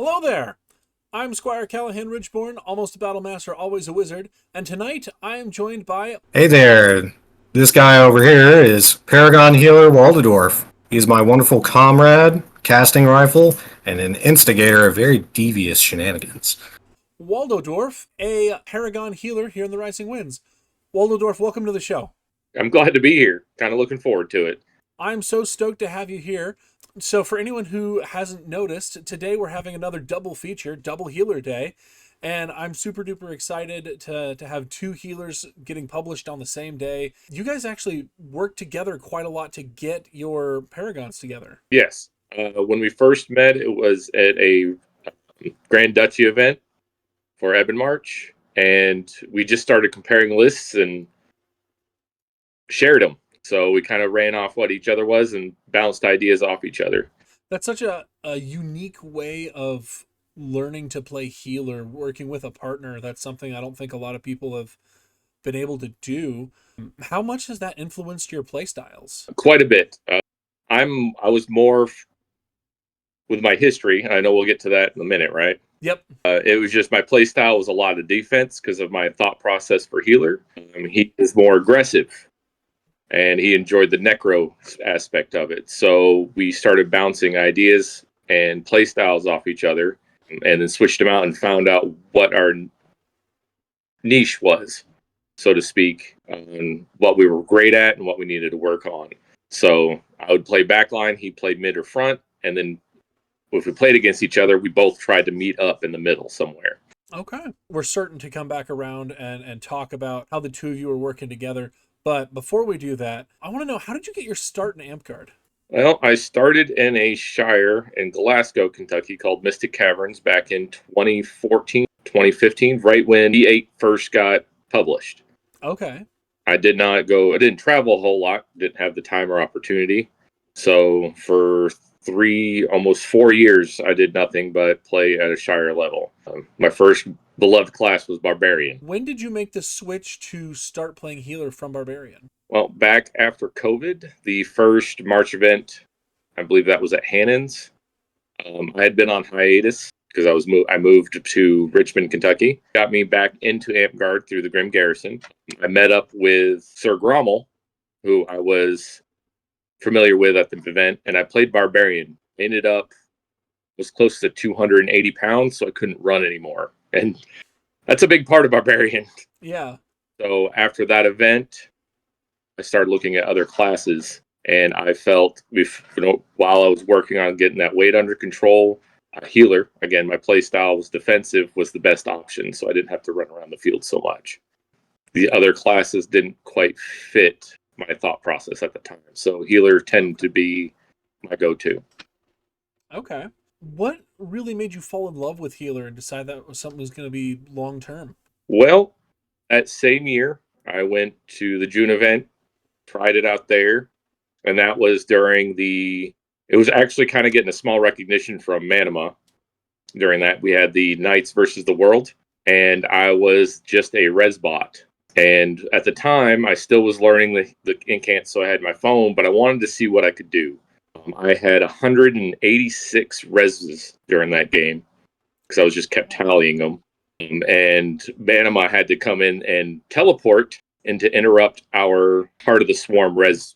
Hello there! I'm Squire Callahan Ridgeborn, almost a battle master, always a wizard, and tonight I am joined by... Hey there. This guy over here is Paragon Healer Waldodorf. He's my wonderful comrade, casting rifle, and an instigator of very devious shenanigans. Waldodorf, a Paragon Healer here in the Rising Winds. Waldodorf, welcome to the show. I'm glad to be here. Kind of looking forward to it. I'm so stoked to have you here. So for anyone who hasn't noticed, today we're having another double feature, Double Healer Day, and I'm super duper excited to have two healers getting published on the same day. You guys actually worked together quite a lot to get your Paragons together. Yes. When we first met, it was at a Grand Duchy event for Ebon March, and we just started comparing lists and shared them. So we kind of ran off what each other was and bounced ideas off each other. That's such a unique way of learning to play healer, working with a partner. That's something I don't think a lot of people have been able to do. How much has that influenced your play styles? Quite a bit. I was more with my history. I know we'll get to that in a minute, right? Yep. It was just my play style was a lot of defense because of my thought process for healer. He is more aggressive, and he enjoyed the Necro aspect of it. So we started bouncing ideas and play styles off each other, and then switched them out and found out what our niche was, so to speak, and what we were great at and what we needed to work on. So I would play backline, he played mid or front, and then if we played against each other, we both tried to meet up in the middle somewhere. Okay. We're certain to come back around and talk about how the two of you are working together. But before we do that, I want to know, how did you get your start in Amtgard? Well, I started in a shire in Glasgow, Kentucky called Mystic Caverns back in 2014, 2015, right when E8 first got published. Okay. I didn't travel a whole lot, didn't have the time or opportunity. So for almost 4 years, I did nothing but play at a shire level. My first beloved class was Barbarian. When did you make the switch to start playing healer from Barbarian? Well, back after COVID, the first March event, I believe that was at Hannon's. I had been on hiatus because I moved to Richmond, Kentucky. Got me back into Amtgard through the Grim Garrison. I met up with Sir Grommel, who I was familiar with at the event, and I played Barbarian. Was close to 280 pounds, so I couldn't run anymore. And that's a big part of Barbarian. Yeah. So after that event, I started looking at other classes, and I felt, while I was working on getting that weight under control, a healer, again, my play style was defensive, was the best option, so I didn't have to run around the field so much. The other classes didn't quite fit my thought process at the time, so healer tended to be my go-to. Okay. What really made you fall in love with healer and decide that was something that was going to be long-term? Well, that same year, I went to the June event, tried it out there, and that was it was actually kind of getting a small recognition from Manama. During that, we had the Knights versus the World, and I was just a res bot. And at the time, I still was learning the incant, so I had my phone, but I wanted to see what I could do. I had 186 reses during that game because I was just kept tallying them. And Manama had to come in and teleport and to interrupt our Heart of the Swarm res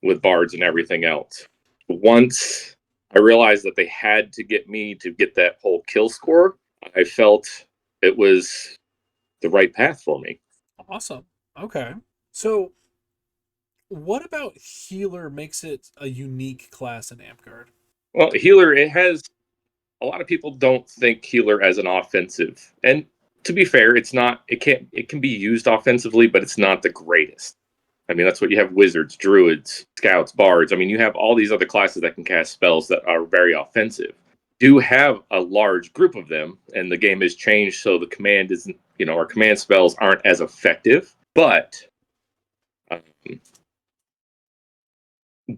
with bards and everything else. Once I realized that they had to get me to get that whole kill score, I felt it was the right path for me. Awesome. Okay. So what about healer makes it a unique class in Amtgard? Well, healer, a lot of people don't think healer as an offensive. And to be fair, it can be used offensively, but it's not the greatest. I mean, that's what you have: wizards, druids, scouts, bards. I mean, you have all these other classes that can cast spells that are very offensive. Do have a large group of them, and the game has changed, so the command isn't, our command spells aren't as effective, but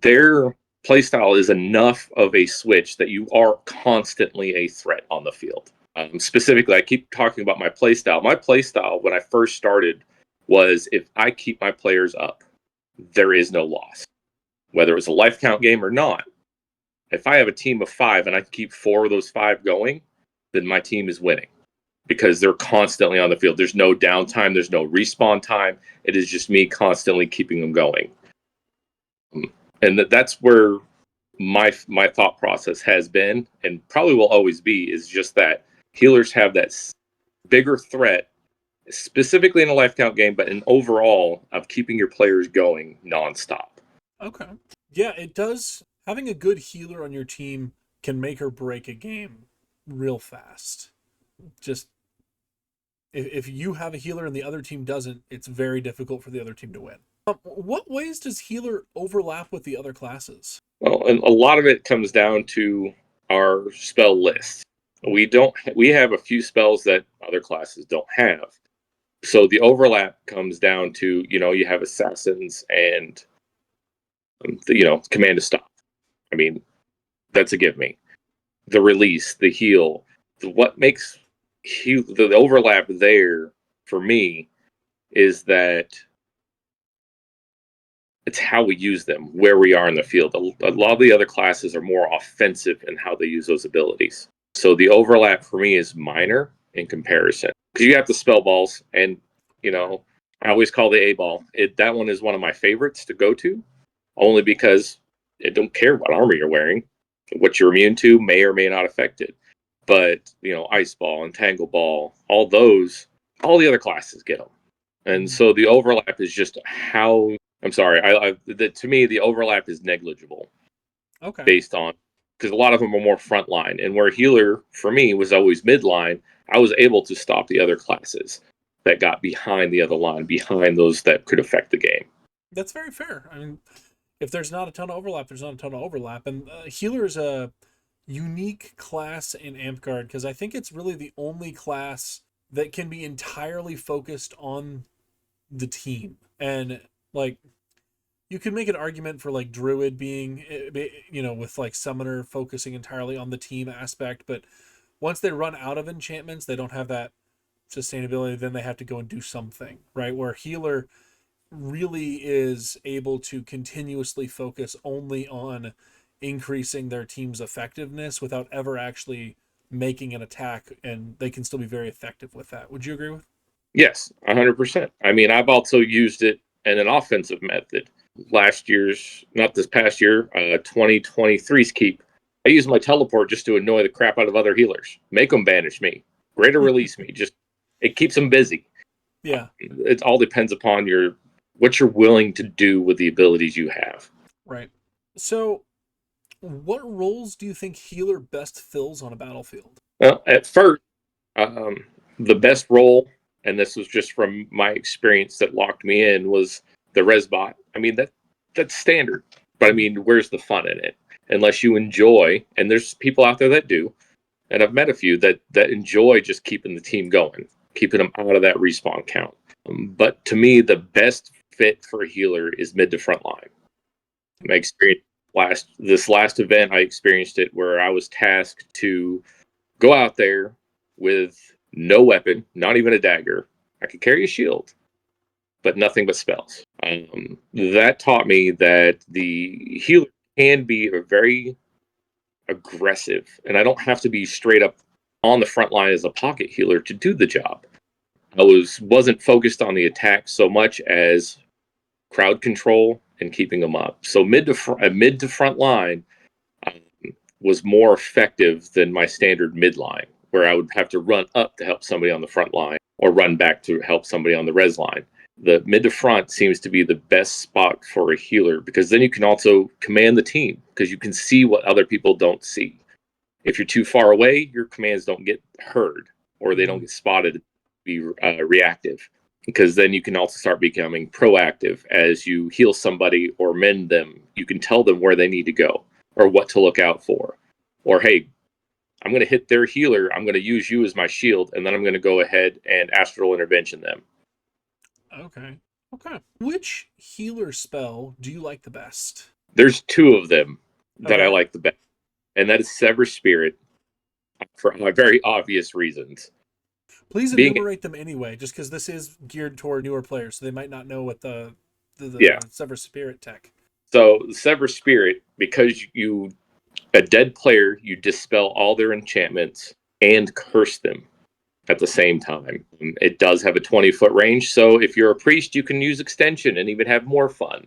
their playstyle is enough of a switch that you are constantly a threat on the field. Specifically, I keep talking about my playstyle. My playstyle, when I first started, was if I keep my players up, there is no loss. Whether it's a life count game or not, if I have a team of 5 and I keep 4 of those 5 going, then my team is winning because they're constantly on the field. There's no downtime. There's no respawn time. It is just me constantly keeping them going. And that's where my thought process has been and probably will always be, is just that healers have that bigger threat, specifically in a life count game, but in overall of keeping your players going nonstop. Okay. Yeah, it does. Having a good healer on your team can make or break a game real fast. Just if you have a healer and the other team doesn't, it's very difficult for the other team to win. What ways does healer overlap with the other classes? Well, and a lot of it comes down to our spell list. We have a few spells that other classes don't have. So the overlap comes down to, you have assassins and, command to stop. I mean, that's a give me. The release, the heal, what makes the overlap there for me is that it's how we use them, where we are in the field. A lot of the other classes are more offensive in how they use those abilities. So the overlap for me is minor in comparison. Because you have the spell balls, and, I always call the A ball. That one is one of my favorites to go to, only because it don't care what armor you're wearing. What you're immune to may or may not affect it. But, Ice Ball and Tangle Ball, all the other classes get them. And so the overlap is just how... I'm sorry. To me, the overlap is negligible. Okay. Based on, because a lot of them are more frontline, and where healer for me was always midline, I was able to stop the other classes that got behind the other line, behind those that could affect the game. That's very fair. I mean, if there's not a ton of overlap, there's not a ton of overlap, and healer is a unique class in Amtgard because I think it's really the only class that can be entirely focused on the team. And like, you could make an argument for like Druid being, with like Summoner focusing entirely on the team aspect, but once they run out of enchantments, they don't have that sustainability, then they have to go and do something, right? Where healer really is able to continuously focus only on increasing their team's effectiveness without ever actually making an attack, and they can still be very effective with that. Would you agree with? Yes, 100%. I mean, I've also used it in an offensive method. Not this past year, 2023's keep, I used my teleport just to annoy the crap out of other healers. Make them banish me. Greater release me. It keeps them busy. Yeah. It all depends upon what you're willing to do with the abilities you have. Right. So, what roles do you think healer best fills on a battlefield? Well, at first, the best role, and this was just from my experience that locked me in, was the Resbot. I mean, that's standard. But I mean, where's the fun in it? Unless you enjoy, and there's people out there that do, and I've met a few that enjoy just keeping the team going, keeping them out of that respawn count. But to me, the best fit for a healer is mid to front line. My experience this last event, I experienced it where I was tasked to go out there with no weapon, not even a dagger. I could carry a shield, but nothing but spells. That taught me that the healer can be a very aggressive, and I don't have to be straight up on the front line as a pocket healer to do the job. I wasn't focused on the attack so much as crowd control and keeping them up. So mid to front line was more effective than my standard midline, where I would have to run up to help somebody on the front line or run back to help somebody on the res line. The mid to front seems to be the best spot for a healer, because then you can also command the team, because you can see what other people don't see. If you're too far away, your commands don't get heard, or they don't get spotted to be reactive, because then you can also start becoming proactive. As you heal somebody or mend them, you can tell them where they need to go or what to look out for. Or, hey, I'm going to hit their healer, I'm going to use you as my shield, and then I'm going to go ahead and astral intervention them. Okay. Which healer spell do you like the best? There's two of them that Okay. I like the best, and that is Sever Spirit, for very obvious reasons. Please enumerate them anyway, just because this is geared toward newer players, so they might not know what the Sever Spirit tech. So Sever Spirit, because a dead player, you dispel all their enchantments and curse them at the same time. It does have a 20-foot range, so if you're a priest, you can use extension and even have more fun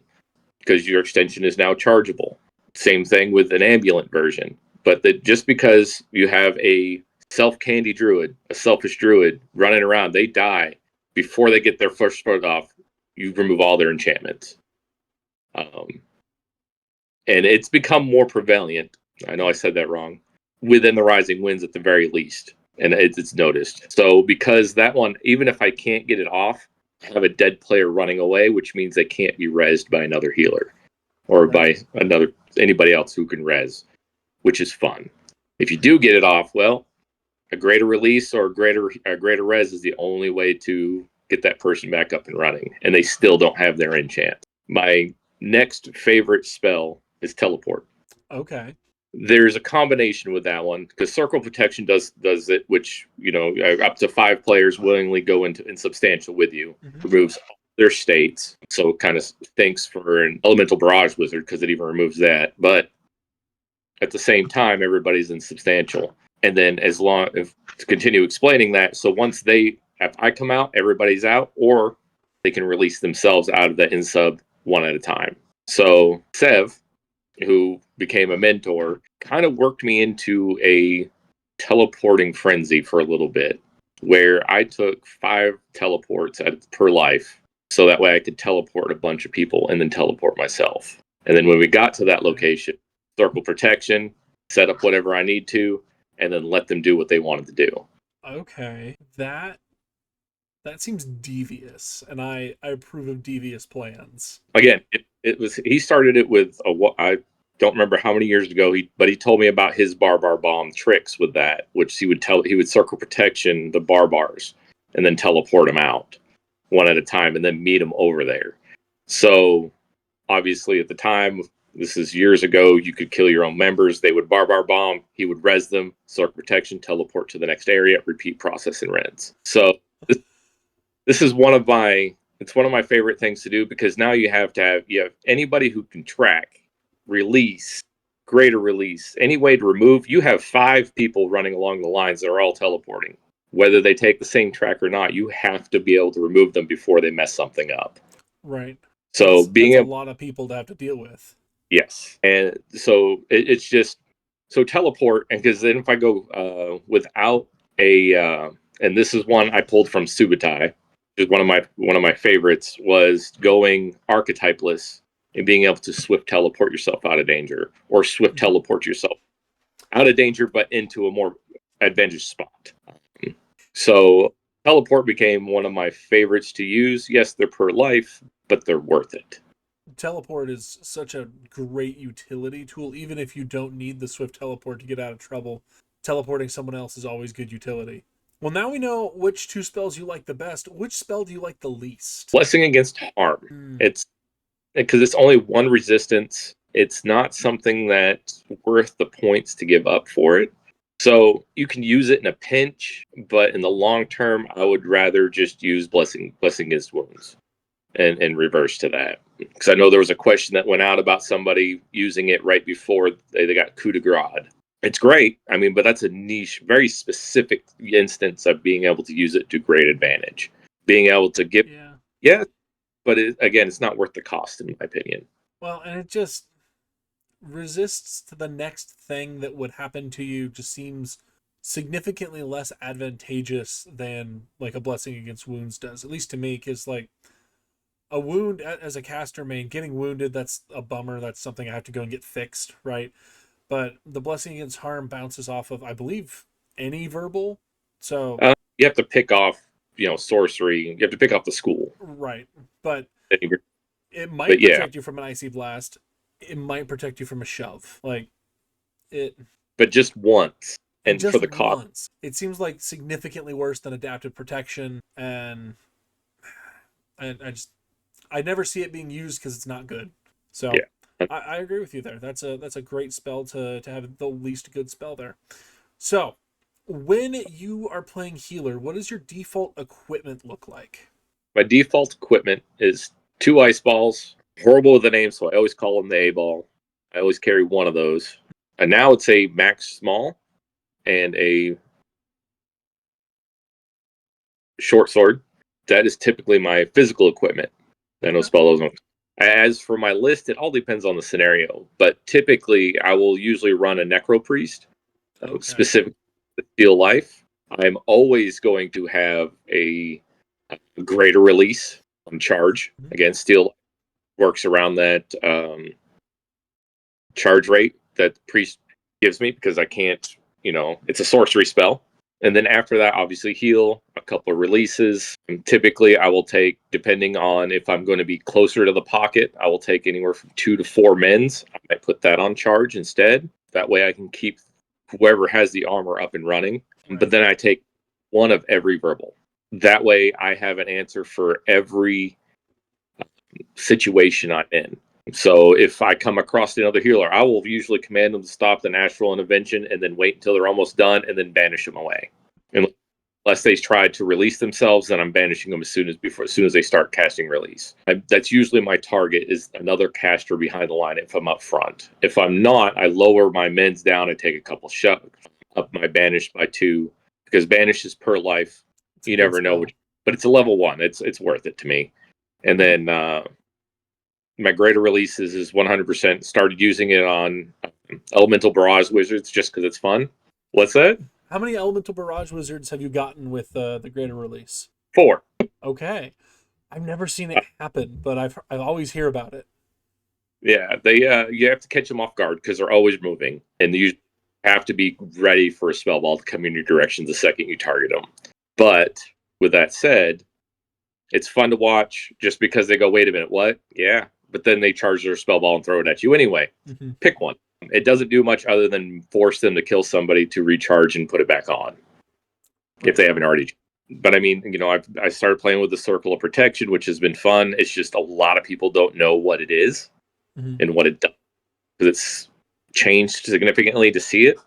because your extension is now chargeable. Same thing with an ambulant version. But just because you have a self-candy druid, a selfish druid running around, they die before they get their first foot off, you remove all their enchantments. And it's become more prevalent. I know I said that wrong. Within the Rising Winds at the very least. And it's noticed. So because that one, even if I can't get it off, I have a dead player running away, which means they can't be rezzed by another healer or by anybody else who can res, which is fun. If you do get it off, well, a greater release or a greater res is the only way to get that person back up and running, and they still don't have their enchant. My next favorite spell is teleport. Okay. There's a combination with that one because Circle Protection does it, which up to 5 players willingly go into insubstantial with you, removes all their states. So it kind of thinks for an Elemental Barrage Wizard because it even removes that. But at the same time, everybody's insubstantial. And then to continue explaining that, so once if I come out, everybody's out, or they can release themselves out of the insub one at a time. So Sev, who became a mentor, kind of worked me into a teleporting frenzy for a little bit, where I took 5 teleports per life, so that way I could teleport a bunch of people and then teleport myself. And then when we got to that location, Circle Protection, set up whatever I need to, and then let them do what they wanted to do. Okay, that seems devious, and I approve of devious plans. Again, he started it with I don't remember how many years ago, but he told me about his Barbar Bomb tricks with that, which he would Circle Protection the Barbars and then teleport them out one at a time and then meet them over there. So obviously at the time, this is years ago, you could kill your own members. They would Barbar Bomb, he would res them, Circle Protection, teleport to the next area, repeat process and rends. So this is one of my favorite things to do, because now you have anybody who can track, release, greater release, any way to remove. You have 5 people running along the lines that are all teleporting. Whether they take the same track or not, you have to be able to remove them before they mess something up. Right. So that's a lot of people to have to deal with. Yes. And so it's just, so teleport, and because then if I go without and this is one I pulled from Subutai, is one of my favorites, was going archetypeless and being able to swift teleport yourself out of danger, or swift teleport yourself out of danger but into a more advantageous spot. So teleport became one of my favorites to use. Yes, they're per life, but they're worth it. Teleport is such a great utility tool. Even if you don't need the swift teleport to get out of trouble, teleporting someone else is always good utility. Well, now we know which 2 spells you like the best. Which spell do you like the least? Blessing Against Harm. It's because it's only 1 resistance. It's not something that's worth the points to give up for it. So you can use it in a pinch, but in the long term, I would rather just use Blessing Against Wounds and reverse to that. Because I know there was a question that went out about somebody using it right before they got coup de grace. It's great. I mean, but that's a niche, very specific instance of being able to use it to great advantage. Being able to give, but again, it's not worth the cost, in my opinion. Well, and it just resists to the next thing that would happen to you. Just seems significantly less advantageous than like a Blessing Against Wounds does, at least to me, because like a wound as a caster main, getting wounded, that's a bummer. That's something I have to go and get fixed, right? But the Blessing Against Harm bounces off of, I believe, any verbal. So you have to pick off, sorcery. You have to pick off the school, right? But it might protect you from an icy blast. It might protect you from a shove, like it. But just once, and just for the cost, it seems like significantly worse than adaptive protection, and I never see it being used because it's not good. So I agree with you there. That's a great spell to have the least good spell there. So when you are playing healer, what does your default equipment look like? My default equipment is 2 ice balls. Horrible with the name, so I always call them the A ball. I always carry one of those. And now it's a max small and a short sword. That is typically my physical equipment. I don't spell those ones. As for my list, it all depends on the scenario. But typically, I will usually run a Necro Priest, specifically to steal life. I'm always going to have a greater release on charge. Again, steal works around that charge rate that the priest gives me because I can't, it's a sorcery spell. And then after that, obviously heal, a couple of releases. And typically I will take, depending on if I'm going to be closer to the pocket, I will take anywhere from 2 to 4 mends. I might put that on charge instead. That way I can keep whoever has the armor up and running. Right. But then I take one of every verbal. That way I have an answer for every situation I'm in. So if I come across another healer, I will usually command them to stop the natural intervention and then wait until they're almost done and then banish them away. Unless they try to release themselves, then I'm banishing them as soon as they start casting release. That's usually my target, is another caster behind the line if I'm up front. If I'm not, I lower my mends down and take a couple shots up my banish by 2, because banish is per life. You never know but it's a level 1. It's worth it to me. And then my greater releases is 100%. Started using it on elemental barrage wizards just because it's fun. What's that? How many elemental barrage wizards have you gotten with the greater release? 4. Okay, I've never seen it happen, but I've always hear about it. Yeah, they you have to catch them off guard because they're always moving, and you have to be ready for a spell ball to come in your direction the second you target them. But with that said, it's fun to watch just because they go, wait a minute, what? Yeah. But then they charge their spell ball and throw it at you anyway. Mm-hmm. Pick one. It doesn't do much other than force them to kill somebody to recharge and put it back on. Okay. If they haven't already. But I mean, I started playing with the Circle of Protection, which has been fun. It's just a lot of people don't know what it is and what it does. Because it's changed significantly to see it.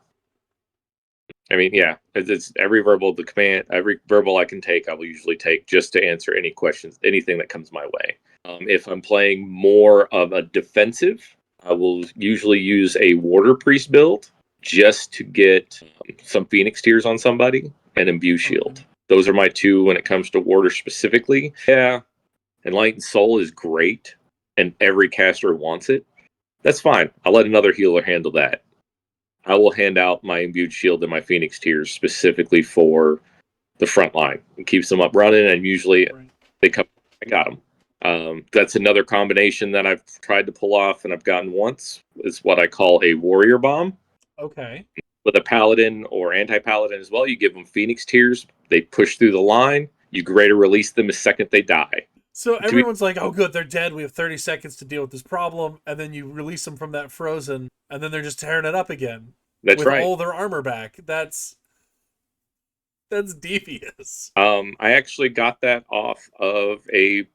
I mean, yeah, it's every verbal I can take, I will usually take just to answer any questions, anything that comes my way. If I'm playing more of a defensive, I will usually use a Warder Priest build just to get some Phoenix Tears on somebody and Imbue Shield. Those are my 2 when it comes to Warder specifically. Yeah, Enlightened Soul is great, and every caster wants it. That's fine. I'll let another healer handle that. I will hand out my Imbued Shield and my Phoenix Tears specifically for the front line. It keeps them up running, and usually they come. I got them. That's another combination that I've tried to pull off, and I've gotten once. Is what I call a Warrior Bomb. Okay. With a Paladin or Anti-Paladin as well, you give them Phoenix Tears. They push through the line. You greater release them the second they die. So everyone's like, oh, good, they're dead. We have 30 seconds to deal with this problem. And then you release them from that frozen, and then they're just tearing it up again. That's with right. All their armor back. That's devious. I actually got that off of the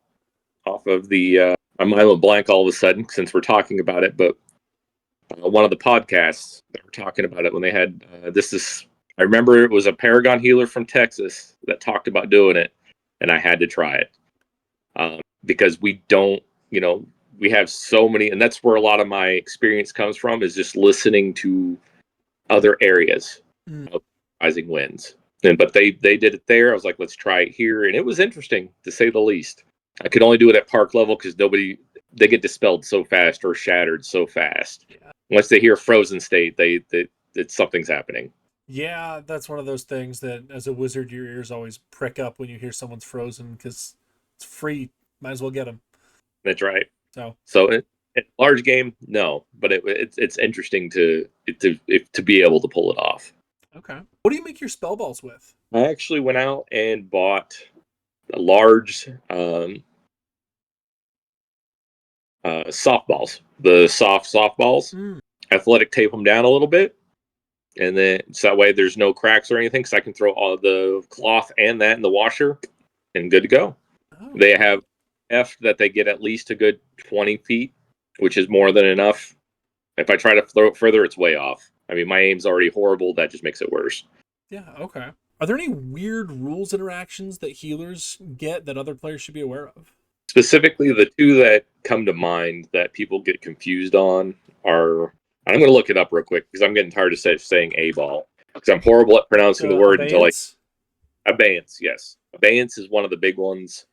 I'm a blank all of a sudden since we're talking about it, but one of the podcasts that were talking about it when they had I remember it was a Paragon healer from Texas that talked about doing it, and I had to try it. Because we don't, we have so many, and that's where a lot of my experience comes from, is just listening to other areas of Rising Winds. But they did it there. I was like, let's try it here. And it was interesting, to say the least. I could only do it at park level because they get dispelled so fast or shattered so fast. Yeah. Once they hear frozen state, something's happening. Yeah, that's one of those things that as a wizard, your ears always prick up when you hear someone's frozen because it's free. Might as well get them. That's right. So in a large game, no, but it's interesting to be able to pull it off. Okay. What do you make your spell balls with? I actually went out and bought a large softballs. The softballs. Athletic tape them down a little bit, and then so that way there's no cracks or anything, because I can throw all the cloth and that in the washer, and good to go. Oh. They have that they get at least a good 20 feet, which is more than enough. If I try to throw it further, it's way off. I mean, my aim's already horrible. That just makes it worse. Yeah, okay. Are there any weird rules interactions that healers get that other players should be aware of? Specifically, the 2 that come to mind that people get confused on are... I'm going to look it up real quick because I'm getting tired of saying A-ball. Because I'm horrible at pronouncing the word abeyance? Abeyance, yes. Abeyance is one of the big ones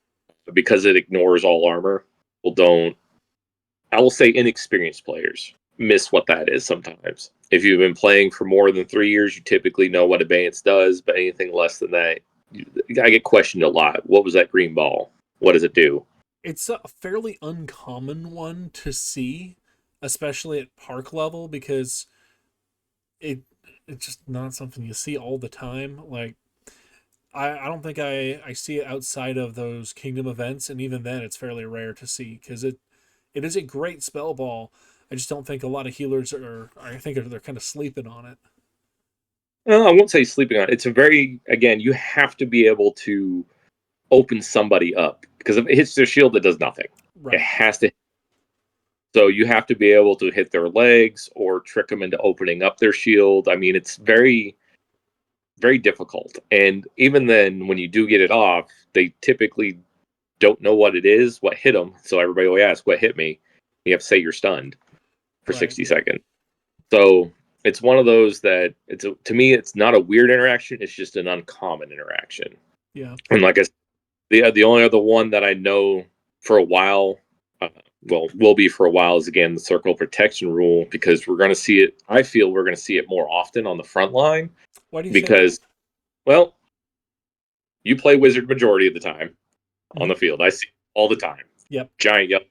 because it ignores all armor. I will say inexperienced players miss what that is sometimes. If you've been playing for more than 3 years, you typically know what Abeyance does, but anything less than that, I get questioned a lot. What was that green ball? What does it do? It's a fairly uncommon one to see, especially at park level, because it's just not something you see all the time. Like, I don't think I see it outside of those kingdom events, and even then it's fairly rare to see, because it is a great spell ball. I just don't think a lot of healers I think they're kind of sleeping on it. Well, I won't say sleeping on it. It's again, you have to be able to open somebody up, because if it hits their shield, it does nothing. Right. It has to. So you have to be able to hit their legs or trick them into opening up their shield. I mean, it's very, very difficult. And even then, when you do get it off, they typically don't know what it is, what hit them. So everybody will ask, what hit me? You have to say you're stunned for 60 seconds. So it's one of those that to me, it's not a weird interaction. It's just an uncommon interaction. Yeah. And like I said, the only other one that I know for a while, will be for a while, is again the circle protection rule, because we're going to see it. I feel we're going to see it more often on the front line. Why do you because, say that? Well, you play wizard majority of the time on the field. I see it all the time. Yep. Giant yellow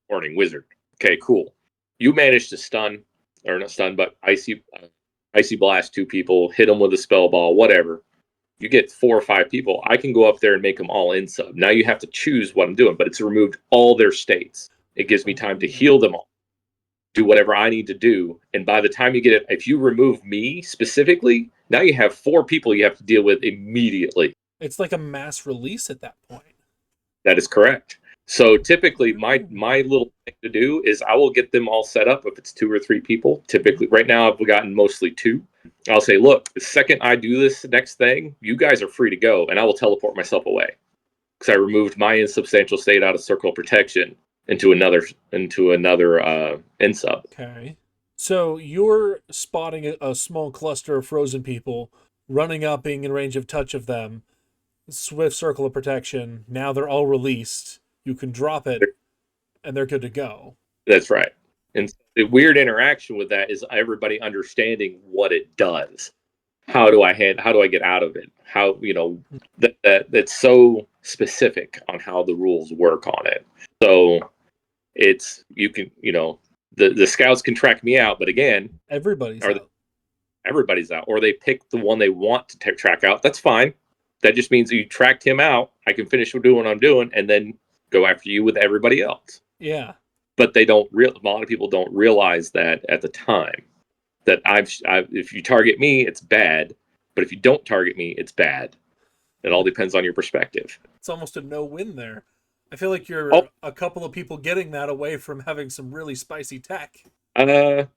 warning wizard. Okay, cool. You managed to stun, or not stun, but icy blast 2 people, hit them with a spell ball, whatever. You get 4 or 5 people. I can go up there and make them all in sub. Now you have to choose what I'm doing, but it's removed all their states. It gives me time to heal them all, do whatever I need to do. And by the time you get it, if you remove me specifically, now you have 4 people you have to deal with immediately. It's like a mass release at that point. That is correct. So typically my little thing to do is I will get them all set up if it's 2 or 3 people. Typically, right now I've gotten mostly 2. I'll say, look, the second I do this next thing, you guys are free to go, and I will teleport myself away. Because I removed my insubstantial state out of circle protection into another insub. Okay. So you're spotting a small cluster of frozen people, running up, being in range of touch of them, swift circle of protection. Now they're all released. You can drop it, and they're good to go. That's right. And the weird interaction with that is everybody understanding what it does. How do I get out of it? How, that's so specific on how the rules work on it. So it's, you can, the scouts can track me out, but again, everybody's out. Everybody's out, or they pick the one they want to track out. That's fine. That just means you tracked him out. I can finish doing what I'm doing and then go after you with everybody else. Yeah. But a lot of people don't realize that at the time, that if you target me, it's bad. But if you don't target me, it's bad. It all depends on your perspective. It's almost a no-win there. I feel like you're a couple of people getting that away from having some really spicy tech. To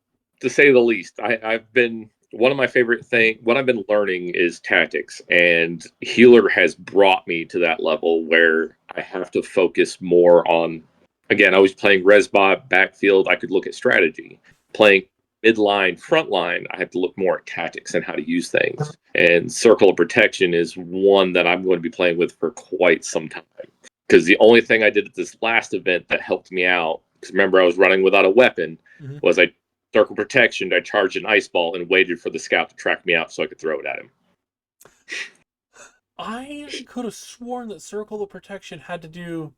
say the least. I've been, one of my favorite things, what I've been learning is tactics, and Healer has brought me to that level where I have to focus more on, again, I was playing Resbot, backfield, I could look at strategy. Playing midline, frontline, I have to look more at tactics and how to use things. And Circle of Protection is one that I'm going to be playing with for quite some time. Because the only thing I did at this last event that helped me out, because remember I was running without a weapon, was I Circle Protection, I charged an ice ball and waited for the scout to track me out so I could throw it at him. I could have sworn that Circle of Protection had to do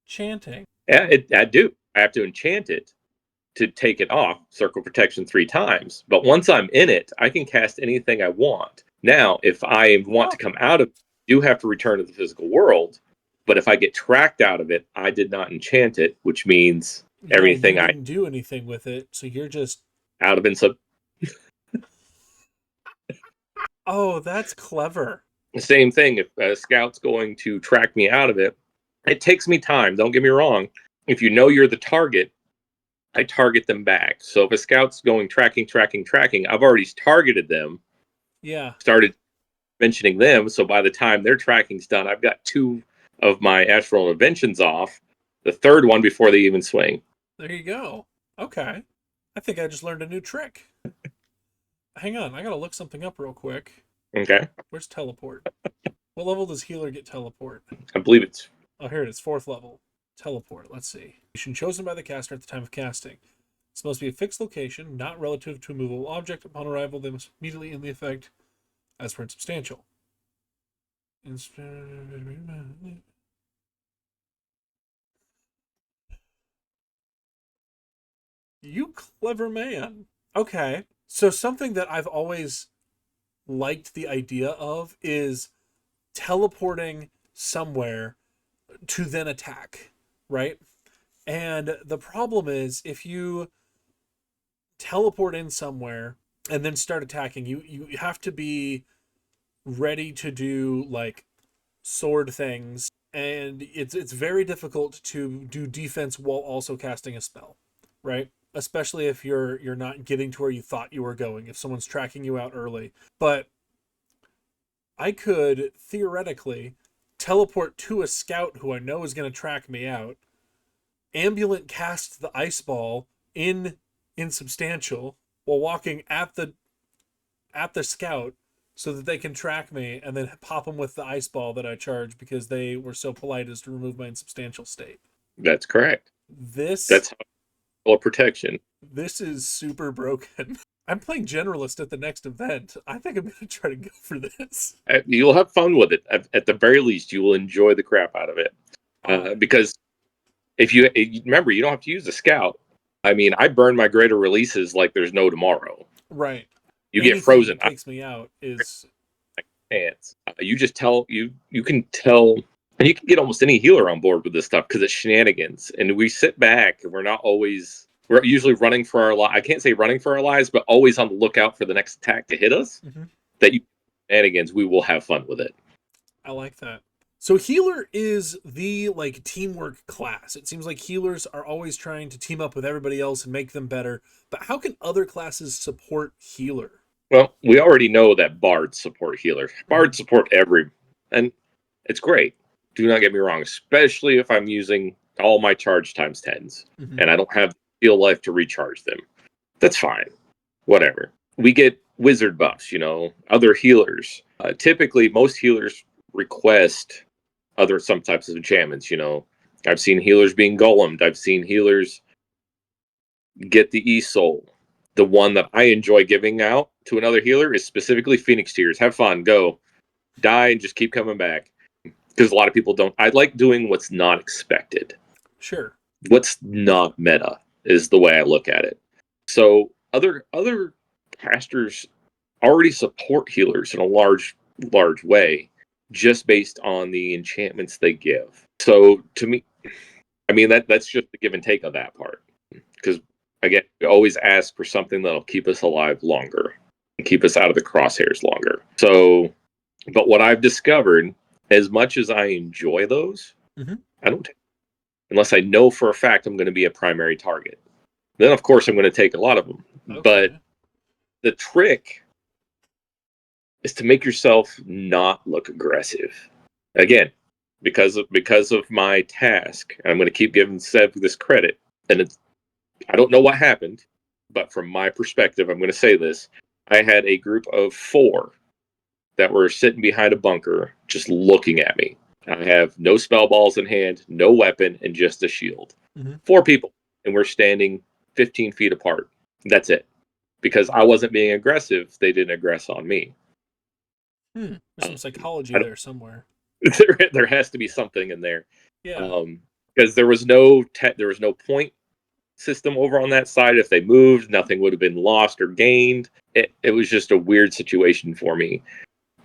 chanting. Yeah, I do. I have to enchant it to take it off, Circle Protection 3 times. But once I'm in it, I can cast anything I want. Now, if I want to come out of it, I do have to return to the physical world. But if I get tracked out of it, I did not enchant it, which means everything you didn't do anything with it, so you're just out of insub. Oh, that's clever. The same thing. If a scout's going to track me out of it, it takes me time. Don't get me wrong. If you know you're the target, I target them back. So if a scout's going tracking, I've already targeted them. Yeah. Started mentioning them. So by the time their tracking's done, I've got 2 of my astral interventions off. The third one before they even swing. There you go. Okay. I think I just learned a new trick. Hang on, I gotta look something up real quick. Okay. Where's teleport? What level does healer get teleport? I believe it's Oh, here it is, 4th level. Teleport, let's see. Location chosen by the caster at the time of casting. This must be a fixed location, not relative to a movable object. Upon arrival, they must immediately end the effect as per insubstantial. You clever man. Okay. So something that I've always liked the idea of is teleporting somewhere to then attack, right? And the problem is if you teleport in somewhere and then start attacking, you have to be ready to do like sword things, and it's very difficult to do defense while also casting a spell, right? Especially if you're not getting to where you thought you were going, if someone's tracking you out early. But I could theoretically teleport to a scout who I know is going to track me out, ambulance cast the ice ball in insubstantial while walking at the scout so that they can track me, and then pop them with the ice ball that I charge because they were so polite as to remove my insubstantial state. That's correct. This That's how protection. This is super broken. I'm playing generalist at the next event. I think I'm going to try to go for this. You'll have fun with it. At the very least, you will enjoy the crap out of it. Because if you remember, you don't have to use the scout. I mean, I burn my greater releases like there's no tomorrow. Right. You Anything get frozen. that takes me out is Pants. You just tell you can tell, and you can get almost any healer on board with this stuff because it's shenanigans. And we sit back and we're usually running for our lives. I can't say running for our lives, but always on the lookout for the next attack to hit us. Mm-hmm. That you shenanigans, we will have fun with it. I like that. So healer is the like teamwork class. It seems like healers are always trying to team up with everybody else and make them better. But how can other classes support healer? Well, we already know that bards support healers. Bards support and it's great. Do not get me wrong, especially if I'm using all my charge times 10s and I don't have heal life to recharge them. That's fine. Whatever. We get wizard buffs, other healers. Typically, most healers request some types of enchantments, I've seen healers being golemed. I've seen healers get the e-soul. The one that I enjoy giving out to another healer is specifically Phoenix Tears. Have fun, go, die, and just keep coming back. Because a lot of people don't. I like doing what's not expected. Sure. What's not meta is the way I look at it. So other casters already support healers in a large way, just based on the enchantments they give. So to me, I mean that's just the give and take on that part. Because again, we always ask for something that'll keep us alive longer and keep us out of the crosshairs longer. So, but what I've discovered, as much as I enjoy those, I don't take, unless I know for a fact I'm going to be a primary target. Then, of course, I'm going to take a lot of them. Okay. But the trick is to make yourself not look aggressive. Again, because of my task, I'm going to keep giving Sev this credit, and I don't know what happened, but from my perspective, I'm going to say this. I had a group of 4 that were sitting behind a bunker just looking at me. I have no spell balls in hand, no weapon, and just a shield. 4 people, and we're standing 15 feet apart. That's it. Because I wasn't being aggressive, they didn't aggress on me. There's some psychology there somewhere. There has to be something in there. Yeah. Because there was no point system over on that side. If they moved, nothing would have been lost or gained. It was just a weird situation for me.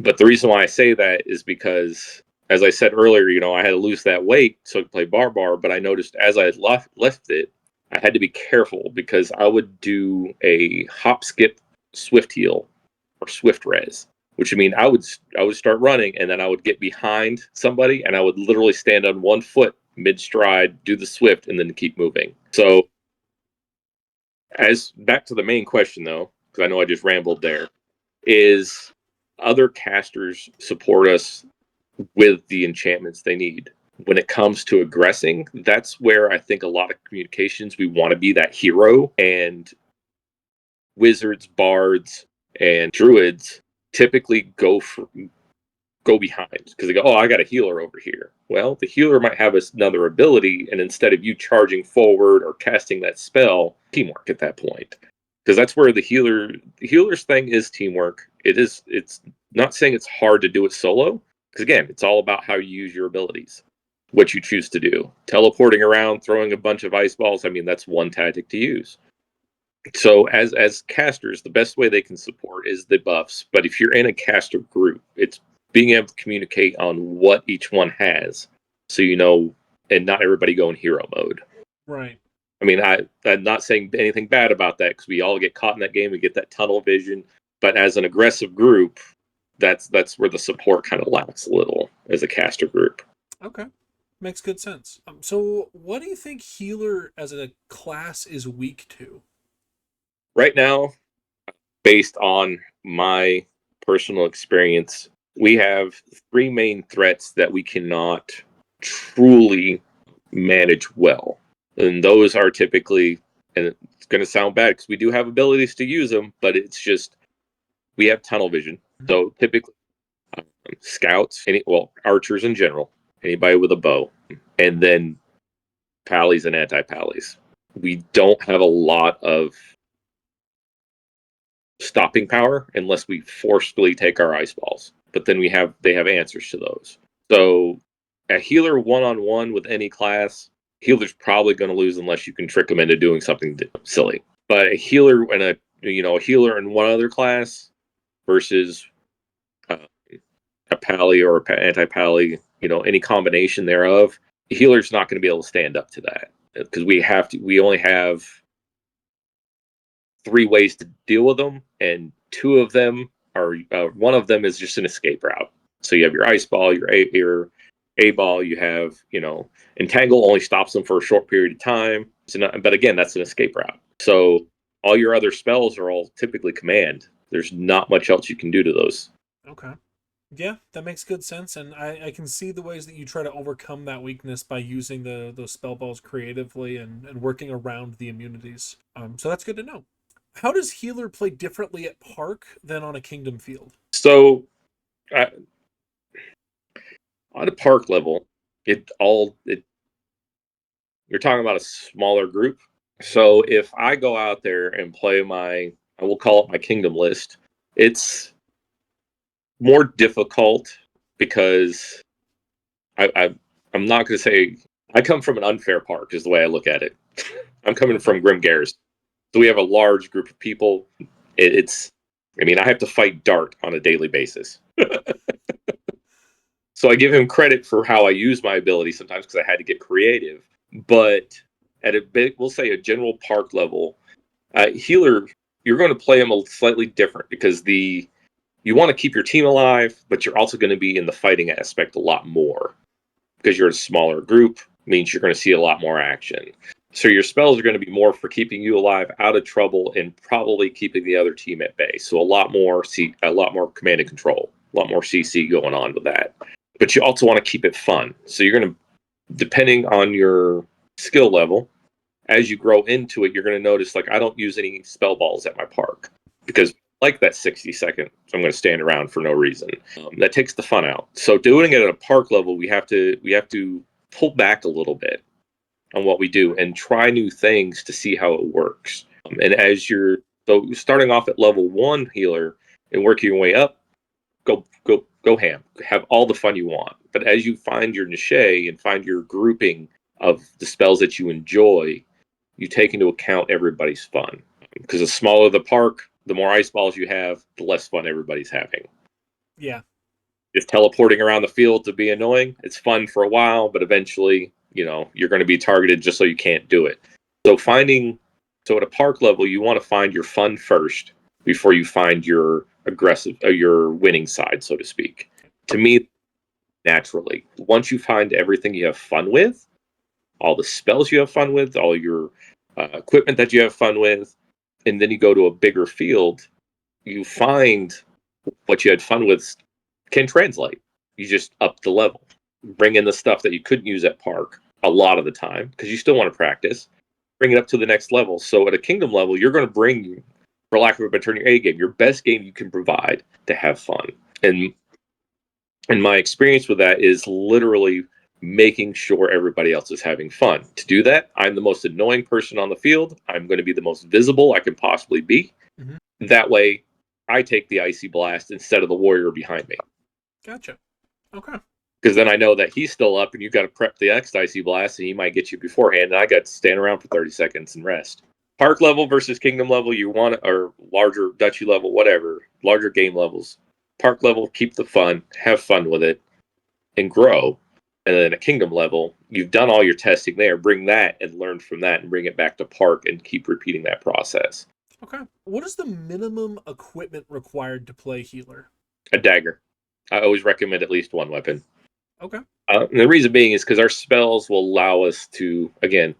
But the reason why I say that is because, as I said earlier, I had to lose that weight so I could play Barbar, but I noticed as I had left it, I had to be careful because I would do a hop, skip, swift heal or swift res, which would mean I would start running and then I would get behind somebody and I would literally stand on one foot mid-stride, do the swift, and then keep moving. So, as back to the main question though, because I know I just rambled there, is other casters support us with the enchantments they need. When it comes to aggressing, that's where I think a lot of communications, we want to be that hero, and wizards, bards, and druids typically go go behind because they go, oh, I got a healer over here. Well, the healer might have another ability, and instead of you charging forward or casting that spell, teamwork at that point. Because that's where the healer's thing is teamwork. It's not saying it's hard to do it solo, because again, it's all about how you use your abilities, what you choose to do. Teleporting around, throwing a bunch of ice balls, I mean, that's one tactic to use. So as casters, the best way they can support is the buffs. But if you're in a caster group, it's being able to communicate on what each one has, so you know, and not everybody go in hero mode. Right. I mean, I'm not saying anything bad about that, because we all get caught in that game. We get that tunnel vision. But as an aggressive group, that's where the support kind of lacks a little as a caster group. Okay. Makes good sense. So what do you think healer as a class is weak to? Right now, based on my personal experience, we have 3 main threats that we cannot truly manage well. And those are typically, and it's going to sound bad because we do have abilities to use them, but it's just, we have tunnel vision. So typically, scouts, archers in general, anybody with a bow, and then pallies and anti-pallies. We don't have a lot of stopping power unless we forcefully take our ice balls. But then they have answers to those. So a healer one-on-one with any class, healer's probably going to lose unless you can trick them into doing something silly. But a healer and a healer in one other class versus a pally or anti-pally, any combination thereof, the healer's not going to be able to stand up to that, because we only have 3 ways to deal with them, and 2 of them are one of them is just an escape route. So you have your ice ball, your A ball. You have entangle only stops them for a short period of time. But again, that's an escape route. So all your other spells are all typically command. There's not much else you can do to those. Okay. Yeah, that makes good sense, and I can see the ways that you try to overcome that weakness by using those spell balls creatively and working around the immunities. So that's good to know. How does healer play differently at Park than on a Kingdom field? So on a Park level, you're talking about a smaller group. So if I go out there and play I will call it my Kingdom list, it's more difficult because I'm not going to say I come from an unfair Park is the way I look at it. I'm coming from Grim Garrison. So we have a large group of people. I have to fight Dart on a daily basis. So I give him credit for how I use my ability sometimes, because I had to get creative. But at we'll say a general Park level, healer, you're going to play him a slightly different, because you want to keep your team alive, but you're also going to be in the fighting aspect a lot more, because you're a smaller group, means you're going to see a lot more action. So your spells are going to be more for keeping you alive, out of trouble, and probably keeping the other team at bay. So a lot more command and control, a lot more CC going on with that. But you also want to keep it fun. So you're going to, depending on your skill level, as you grow into it, you're going to notice, I don't use any spell balls at my Park, because that 60 seconds, I'm going to stand around for no reason. That takes the fun out. So doing it at a Park level, we have to pull back a little bit on what we do and try new things to see how it works. And as you're starting off at level 1 healer and working your way up, go ham, have all the fun you want. But as you find your niche and find your grouping of the spells that you enjoy, you take into account everybody's fun. Because the smaller the Park, the more ice balls you have, the less fun everybody's having. Yeah. If teleporting around the field to be annoying, it's fun for a while, but eventually, you're going to be targeted just so you can't do it. So at a Park level, you want to find your fun first before you find your aggressive, your winning side, so to speak. To me, naturally, once you find everything you have fun with, all the spells you have fun with, all your equipment that you have fun with, and then you go to a bigger field, you find what you had fun with can translate. You just up the level, bring in the stuff that you couldn't use at Park a lot of the time, because you still want to practice, bring it up to the next level. So at a Kingdom level, you're going to bring, for lack of a better term, your A game, your best game you can provide to have fun. And And my experience with that is literally making sure everybody else is having fun. To do that, I'm the most annoying person on the field. I'm going to be the most visible I can possibly be. Mm-hmm. That way, I take the icy blast instead of the warrior behind me. Gotcha. Okay. Because then I know that he's still up and you've got to prep the next icy blast and he might get you beforehand. And I got to stand around for 30 seconds and rest. Park level versus kingdom level, you want, or larger duchy level, whatever, larger game levels. Park level, keep the fun, have fun with it, and grow. And then at kingdom level, you've done all your testing there. Bring that and learn from that and bring it back to park and keep repeating that process. Okay. What is the minimum equipment required to play healer? A dagger. I always recommend at least one weapon. Okay. And the reason being is because our spells will allow us to, again,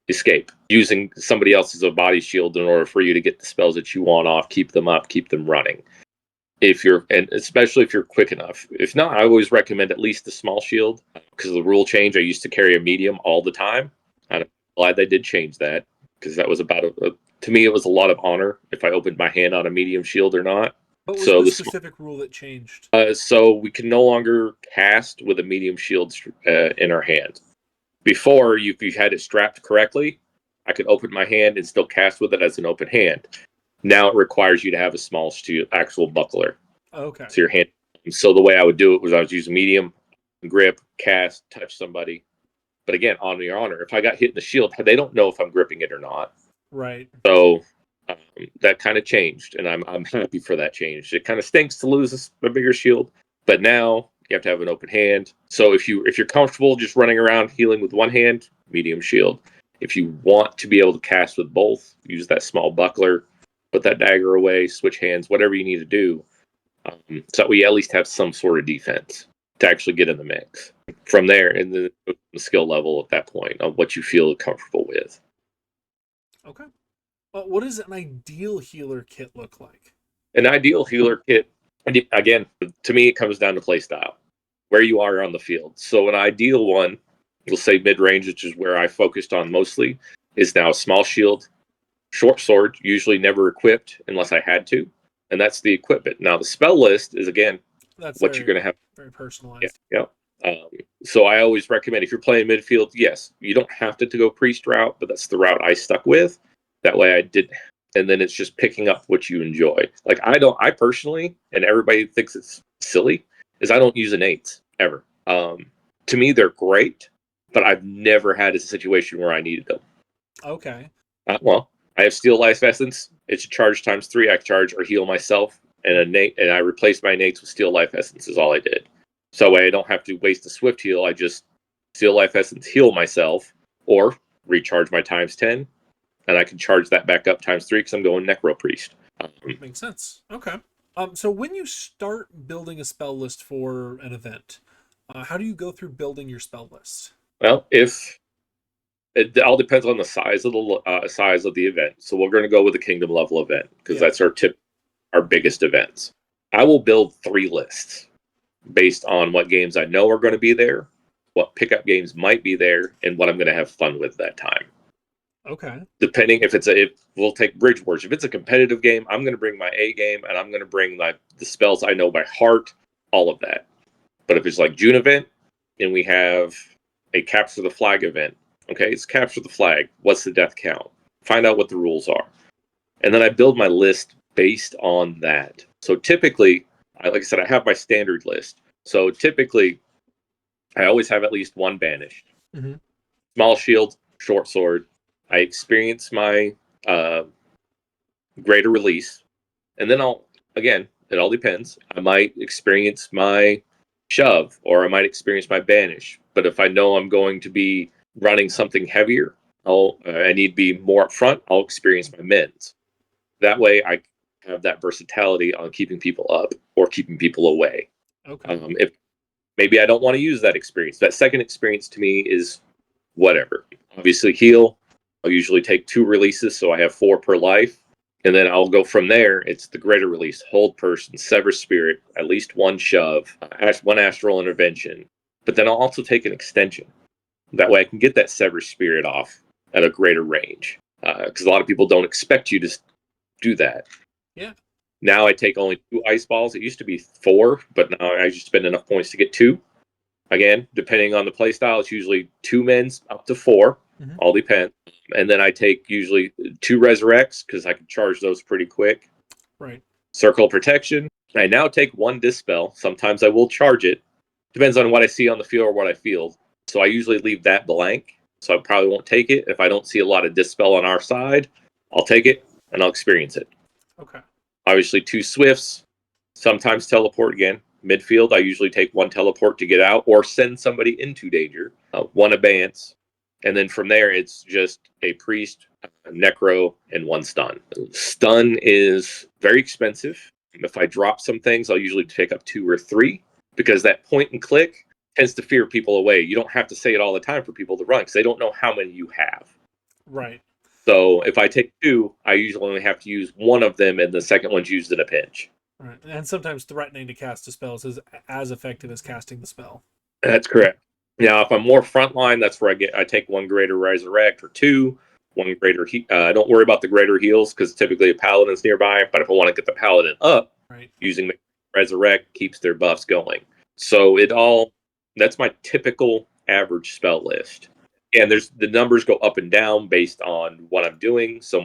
escape using somebody else as a body shield in order for you to get the spells that you want off, keep them up, keep them running. And especially if you're quick enough. If not, I always recommend at least a small shield because of the rule change. I used to carry a medium all the time. I'm glad they did change that because that was about to me, it was a lot of honor if I opened my hand on a medium shield or not. What was So the specific rule that changed? So we can no longer cast with a medium shield in our hand. Before, if you had it strapped correctly, I could open my hand and still cast with it as an open hand. Now it requires you to have a small actual buckler. Okay. So your hand. So the way I would do it was I was using medium, grip, cast, touch somebody. But again, on your honor, if I got hit in the shield, they don't know if I'm gripping it or not. Right. So that kind of changed, and I'm happy for that change. It kind of stinks to lose a bigger shield, but now you have to have an open hand. So if you're comfortable just running around healing with one hand, medium shield. If you want to be able to cast with both, use that small buckler, put that dagger away, switch hands, whatever you need to do, so that we at least have some sort of defense to actually get in the mix. From there, and the skill level at that point of what you feel comfortable with. Okay. Well, what does an ideal healer kit look like? An ideal healer kit, again, to me, it comes down to playstyle, where you are on the field. So an ideal one, we'll say mid-range, which is where I focused on mostly, is now a small shield, short sword, usually never equipped unless I had to, and that's the equipment. Now the spell list is, again, That's what you're going to have. very personalized. Yeah. So I always recommend if you're playing midfield, yes, you don't have to go priest route, but that's the route I stuck with. That way I did, and then it's just picking up what you enjoy. Like I personally, and everybody thinks it's silly, is I don't use innate ever. To me, they're great, but I've never had a situation where I needed them. Okay. Well, I have Steel Life Essence. It's a charge times 3. I charge or heal myself, and I replaced my innates with Steel Life Essence is all I did. So I don't have to waste a swift heal. I just Steel Life Essence heal myself or recharge my times 10, and I can charge that back up times 3 because I'm going Necro Priest. Makes sense. Okay. So when you start building a spell list for an event, how do you go through building your spell list? Well, if it all depends on the size of the event. So we're going to go with the kingdom level event because that's our biggest events. I will build 3 lists based on what games I know are going to be there, what pickup games might be there, and what I'm going to have fun with that time. Okay. Depending if we'll take Bridge Wars. If it's a competitive game, I'm going to bring my A game and I'm going to bring the spells I know by heart, all of that. But if it's like June event and we have a Capture the Flag event, okay, it's Capture the Flag. What's the death count? Find out what the rules are. And then I build my list based on that. So typically, like I said, I have my standard list. So typically, I always have at least one banished. Mm-hmm. Small shield, short sword. I experience my greater release. And then it all depends. I might experience my shove or I might experience my banish. But if I know I'm going to be running something heavier, I need to be more up front, I'll experience my mends. That way I have that versatility on keeping people up or keeping people away. Okay. If maybe I don't want to use that experience. That second experience to me is whatever. Obviously, heal. I'll usually take 2 releases, so I have 4 per life. And then I'll go from there. It's the greater release, hold person, sever spirit, at least 1 shove, 1 astral intervention. But then I'll also take an extension. That way I can get that sever spirit off at a greater range. Because a lot of people don't expect you to do that. Yeah. Now I take only 2 ice balls. It used to be 4, but now I just spend enough points to get 2. Again, depending on the playstyle, it's usually 2 mins up to 4. Mhm. All depends. And then I take usually 2 resurrects because I can charge those pretty quick. Right. Circle protection. I now take 1 dispel. Sometimes I will charge it. Depends on what I see on the field or what I feel. So I usually leave that blank. So I probably won't take it. If I don't see a lot of dispel on our side, I'll take it and I'll experience it. Okay. Obviously, 2 swifts. Sometimes teleport again. Midfield, I usually take 1 teleport to get out or send somebody into danger. 1 abeyance. And then from there, it's just a priest, a necro, and 1 stun. Stun is very expensive. If I drop some things, I'll usually take up 2 or 3 because that point and click tends to fear people away. You don't have to say it all the time for people to run because they don't know how many you have. Right. So if I take 2, I usually only have to use 1 of them, and the second one's used in a pinch. Right. And sometimes threatening to cast a spell is as effective as casting the spell. That's correct. Now, if I'm more frontline, that's where I take 1 greater resurrect or 2, 1 greater. Don't worry about the greater heals because typically a paladin's nearby. But if I want to get the paladin up, Right. using the resurrect keeps their buffs going. So that's my typical average spell list. And the numbers go up and down based on what I'm doing. So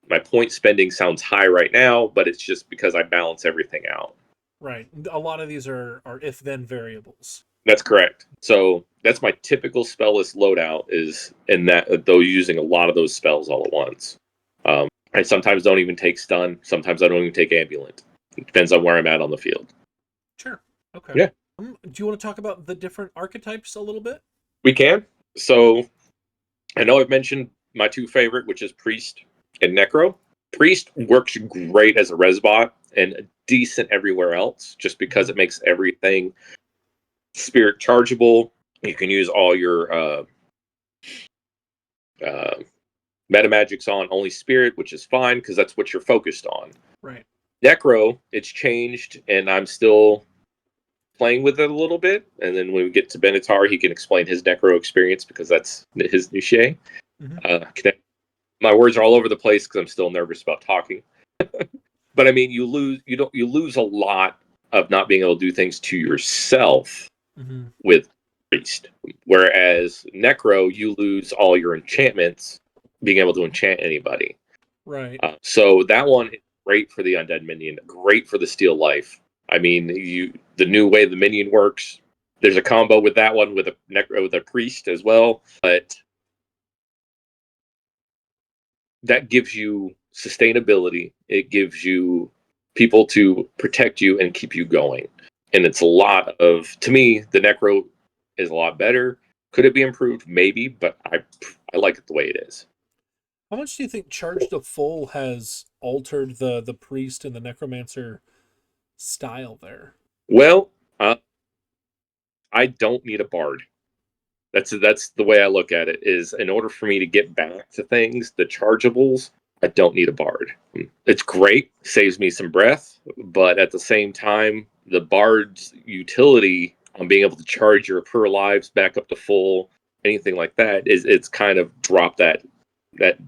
my point spending sounds high right now, but it's just because I balance everything out. Right. A lot of these are if-then variables. That's correct. So that's my typical spell list loadout is in that, though, using a lot of those spells all at once. I sometimes don't even take stun. Sometimes I don't even take ambulant. It depends on where I'm at on the field. Sure. Okay. Yeah. Do you want to talk about the different archetypes a little bit? We can. So I know I've mentioned my 2 favorite, which is Priest and Necro. Priest works great as a resbot and decent everywhere else just because it makes everything spirit chargeable. You can use all your meta magics on only spirit, which is fine because that's what you're focused on. Right. Necro, it's changed, and I'm still playing with it a little bit. And then when we get to Benatar, he can explain his Necro experience because that's his niche. Mm-hmm. My words are all over the place because I'm still nervous about talking. But I mean, you lose a lot of not being able to do things to yourself Mm-hmm. with Priest. Whereas Necro, you lose all your enchantments being able to enchant anybody. Right. So that one is great for the undead minion, great for the steal life. I mean, the new way the minion works. There's a combo with that one with a Necro with a priest as well, but that gives you sustainability. It gives you people to protect you and keep you going. And it's a lot of, to me, the Necro is a lot better. Could it be improved? Maybe, but I like it the way it is. How much do you think Charge to Full has altered the priest and the necromancer style there? Well, I don't need a bard. That's the way I look at it. Is in order for me to get back to things, the chargeables, I don't need a bard. It's great, saves me some breath, but at the same time, the bard's utility on being able to charge your per lives back up to full, anything like that, it's kind of dropped that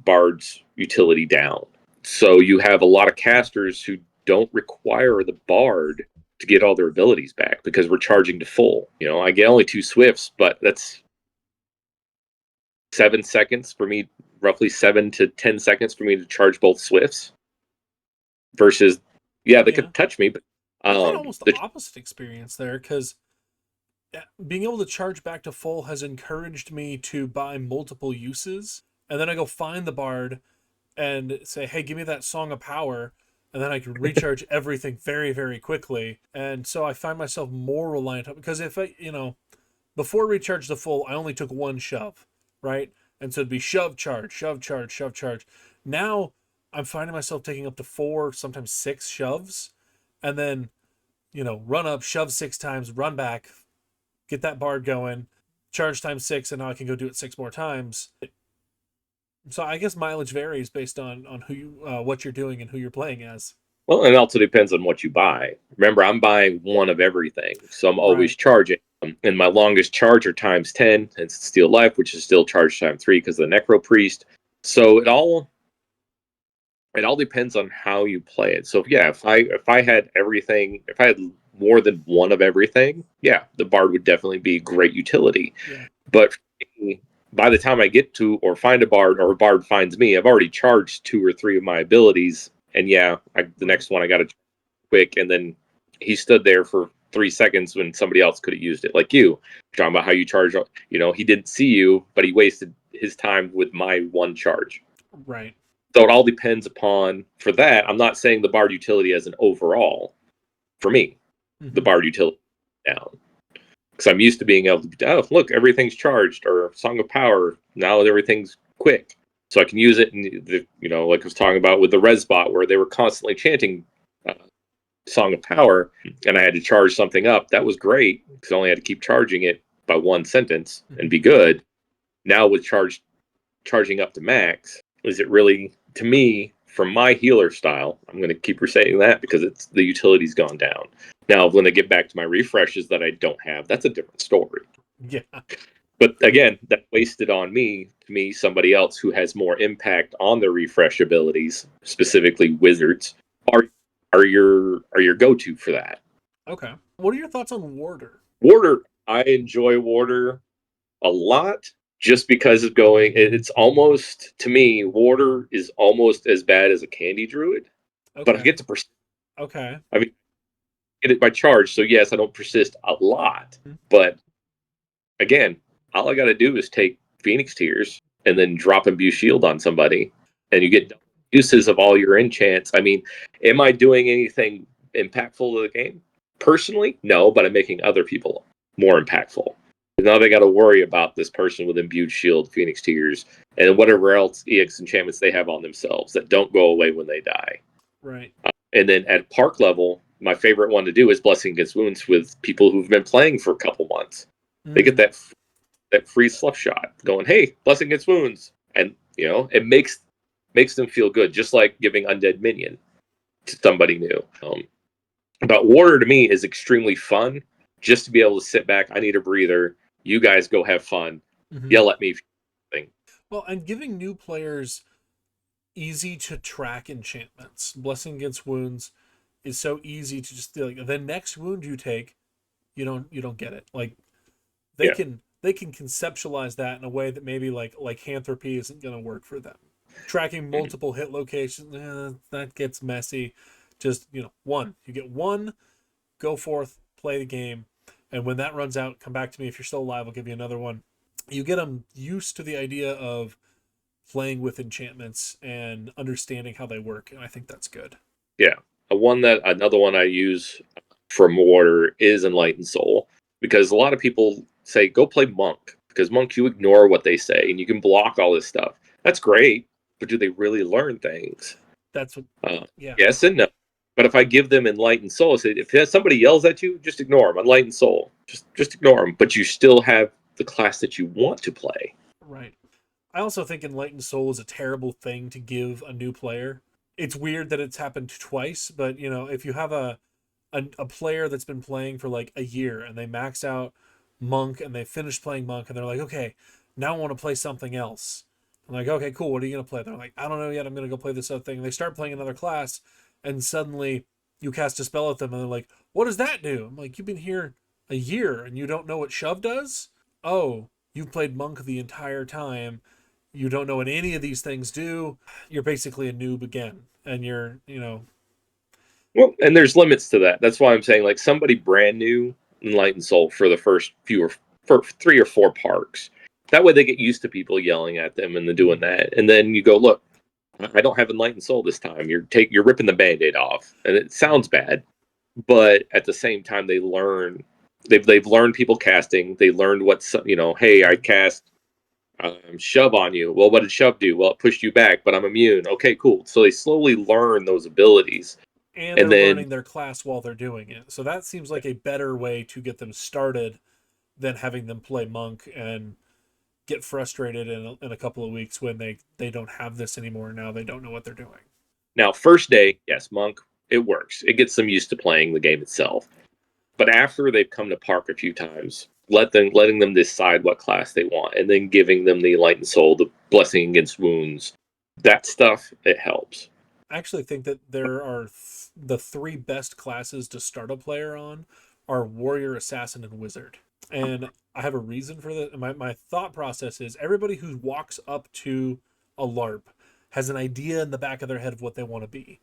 bard's utility down. So you have a lot of casters who don't require the bard to get all their abilities back because we're charging to full. I get only 2 swifts, but that's 7 seconds for me, roughly 7 to 10 seconds for me to charge both swifts. Versus, they could touch me, but I've had almost the opposite experience there because being able to charge back to full has encouraged me to buy multiple uses, and then I go find the bard and say, "Hey, give me that Song of Power." And then I can recharge everything very, very quickly. And so I find myself more reliant on, because if before recharge to full, I only took 1 shove, right? And so it'd be shove, charge, shove, charge, shove, charge. Now I'm finding myself taking up to 4, sometimes 6 shoves, and then, run up, shove 6 times, run back, get that bard going, charge times 6, and now I can go do it 6 more times. So I guess mileage varies based on who what you're doing and who you're playing as. Well, and it also depends on what you buy. Remember, I'm buying 1 of everything, so I'm always charging. And my longest charge are times 10, and Steel Life, which is still charge time 3 because of the Necro Priest. So it all It all depends on how you play it. So yeah, if I had everything, if I had more than one of everything, yeah, the bard would definitely be great utility. Yeah. But for me, by the time I get to or find a bard or a bard finds me, I've already charged 2 or 3 of my abilities, and yeah, the next one I got to quick, and then he stood there for 3 seconds when somebody else could have used it, like you. Talking about how you charge, he didn't see you, but he wasted his time with my one charge. Right. So it all depends upon, for that, I'm not saying the bard utility as an overall, for me, the bard utility down. Because I'm used to being able to, oh, look, everything's charged, or Song of Power, now everything's quick. So I can use it, like I was talking about with the res bot, where they were constantly chanting Song of Power, and I had to charge something up. That was great, because I only had to keep charging it by one sentence and be good. Now with charging up to max, is it really, to me, from my healer style, I'm going to keep saying that because it's the utility's gone down. Now, when I get back to my refreshes that I don't have, that's a different story. Yeah. But again, that wasted on me, somebody else who has more impact on their refresh abilities, specifically wizards, are your go-to for that. Okay. What are your thoughts on Warder? Warder, I enjoy Warder a lot. Just because of it's almost, to me, Warder is almost as bad as a Candy Druid. Okay. But I get to persist. Okay. I mean, get it by charge, so yes, I don't persist a lot. But again, all I got to do is take Phoenix Tears and then drop Imbue Shield on somebody, and you get uses of all your enchants. I mean, am I doing anything impactful to the game? Personally, no, but I'm making other people more impactful. Now they got to worry about this person with Imbued Shield, Phoenix Tears, and whatever else EX enchantments they have on themselves that don't go away when they die. Right. And then at park level, my favorite one to do is Blessing Against Wounds with people who've been playing for a couple months. They get that free sluff shot going, hey, Blessing Against Wounds. And, it makes them feel good, just like giving Undead Minion to somebody new. But Warder to me is extremely fun, just to be able to sit back. I need a breather. You guys go have fun. Yell at me. Well, and giving new players easy to track enchantments. Blessing Against Wounds is so easy to just like the next wound you take, you don't get it. Like they can conceptualize that in a way that maybe like Lycanthropy isn't going to work for them. Tracking multiple hit locations, that gets messy. Just one. You get one, go forth, play the game, and when that runs out, come back to me. If you're still alive, I'll give you another one. You get them used to the idea of playing with enchantments and understanding how they work, and I think that's good. Yeah, another one I use from Warder is Enlightened Soul, because a lot of people say go play Monk, because Monk you ignore what they say and you can block all this stuff. That's great, but do they really learn things? That's what. Yes and no. But if I give them Enlightened Soul, say if somebody yells at you, just ignore them. Enlightened Soul, just ignore them. But you still have the class that you want to play. Right. I also think Enlightened Soul is a terrible thing to give a new player. It's weird that it's happened twice, but if you have a player that's been playing for like a year and they max out Monk and they finish playing Monk and they're like, okay, now I want to play something else. I'm like, okay, cool. What are you going to play? They're like, I don't know yet. I'm going to go play this other thing. And they start playing another class and suddenly you cast a spell at them and they're like, what does that do? I'm like, you've been here a year and you don't know what Shove does? Oh, you've played Monk the entire time. You don't know what any of these things do. You're basically a noob again. And you're. Well, and there's limits to that. That's why I'm saying, like, somebody brand new, Enlightened Soul for the first for 3 or 4 parks. That way they get used to people yelling at them and then doing that. And then you go, look, I don't have Enlightened Soul this time. You're ripping the Band-Aid off. And it sounds bad, but at the same time they learn. They've learned people casting. They learned what's, hey, I cast Shove on you. Well, what did Shove do? Well, it pushed you back, but I'm immune. Okay, cool. So they slowly learn those abilities. And they're learning their class while they're doing it. So that seems like a better way to get them started than having them play Monk and get frustrated in a couple of weeks when they don't have this anymore. Now they don't know what they're doing. Now, first day, yes, Monk, it works. It gets them used to playing the game itself. But after they've come to park a few times, letting them decide what class they want, and then giving them the Enlightened Soul, the Blessing Against Wounds, that stuff, it helps. I actually think that there are the three best classes to start a player on are warrior, assassin, and wizard. And I have a reason for that. My thought process is everybody who walks up to a LARP has an idea in the back of their head of what they want to be,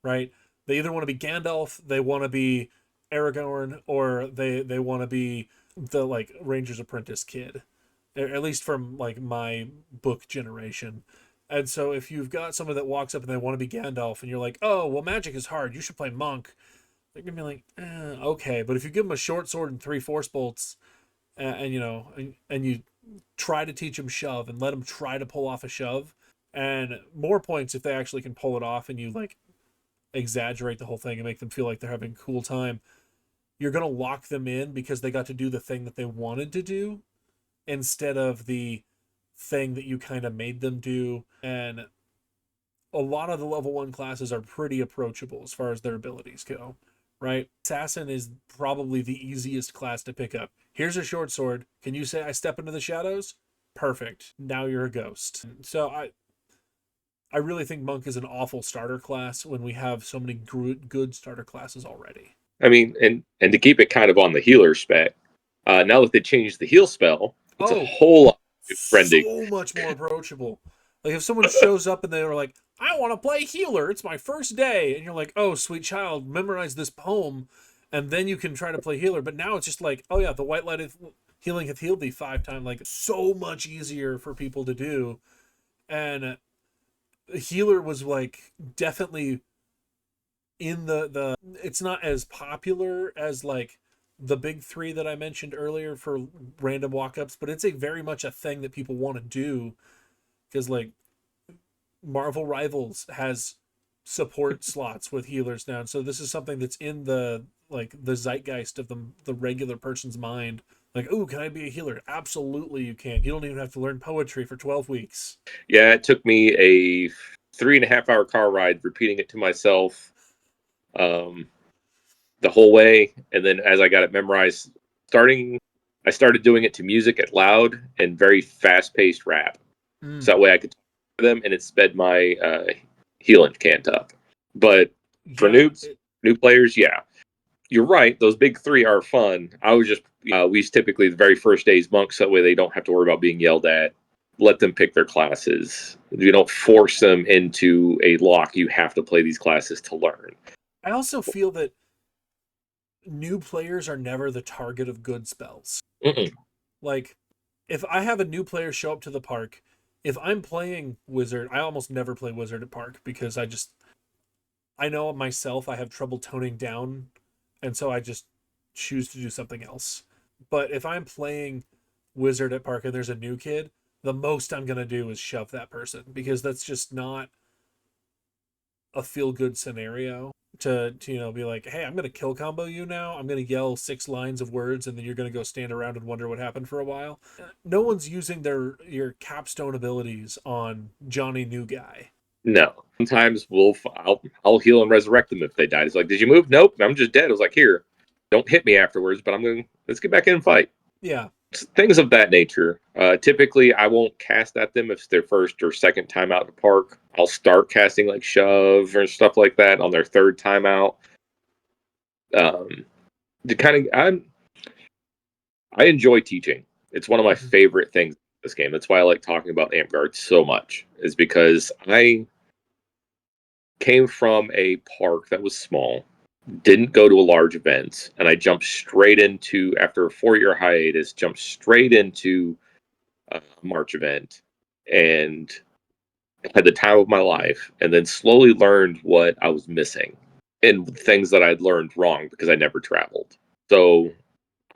right? They either want to be Gandalf, they want to be Aragorn, or they want to be the like Ranger's Apprentice kid, at least from like my book generation. And so if you've got someone that walks up and they want to be Gandalf, and you're like, oh well, magic is hard, you should play monk, they're gonna be like, okay. But if you give them a short sword and 3 force bolts, and you know, and you try to teach them shove and let them try to pull off a shove, and more points if they actually can pull it off, and you like exaggerate the whole thing and make them feel like they're having a cool time, you're gonna lock them in because they got to do the thing that they wanted to do instead of the thing that you kind of made them do. And a lot of the level 1 classes are pretty approachable as far as their abilities go, right? Assassin is probably the easiest class to pick up. Here's a short sword. Can you say I step into the shadows? Perfect. Now you're a ghost. So I really think monk is an awful starter class when we have so many good starter classes already. I mean, and to keep it kind of on the healer spec, now that they changed the heal spell, it's a whole lot friendly. So much more approachable. Like if someone shows up and they were like, I want to play healer, it's my first day, and you're like, oh sweet child, memorize this poem, and then you can try to play healer. But now it's just like, oh yeah, the white light healing hath healed thee 5 times. Like so much easier for people to do. And healer was like definitely in the it's not as popular as like the big 3 that I mentioned earlier for random walk-ups, but it's a very much a thing that people want to do because like Marvel Rivals has support slots with healers now, and so this is something that's in the like the zeitgeist of the regular person's mind. Like, oh, can I be a healer? Absolutely you can. You don't even have to learn poetry for 12 weeks. Yeah, it took me a 3.5-hour car ride repeating it to myself the whole way, and then as I got it memorized, I started doing it to music at loud and very fast-paced rap. So that way I could talk to them, and it sped my healing cant up. But for new players, yeah, you're right. Those big 3 are fun. I was just we typically the very first day's monks, that way they don't have to worry about being yelled at. Let them pick their classes. You don't force them into a lock. You have to play these classes to learn. I also feel that new players are never the target of good spells. Like, if I have a new player show up to the park, if I'm playing wizard, I almost never play wizard at park because I know myself I have trouble toning down, and so I just choose to do something else. But if I'm playing wizard at park and there's a new kid, the most I'm going to do is shove that person because that's just not a feel-good scenario to you know be like, hey, I'm going to kill combo you now. I'm going to yell 6 lines of words and then you're going to go stand around and wonder what happened for a while. No one's using your capstone abilities on Johnny New Guy. No. Sometimes I'll heal and resurrect them if they died. It's like, did you move? Nope, I'm just dead. I was like, here, don't hit me afterwards, but let's get back in and fight. Yeah. Things of that nature. Typically, I won't cast at them if it's their first or second time out to park. I'll start casting like shove or stuff like that on their third time out. I enjoy teaching. It's one of my favorite things in this game. That's why I like talking about Amtgard so much, is because I came from a park that was small, didn't go to a large event, and I jumped straight into, after a 4-year hiatus, jumped straight into a March event and had the time of my life, and then slowly learned what I was missing and things that I'd learned wrong because I never traveled. So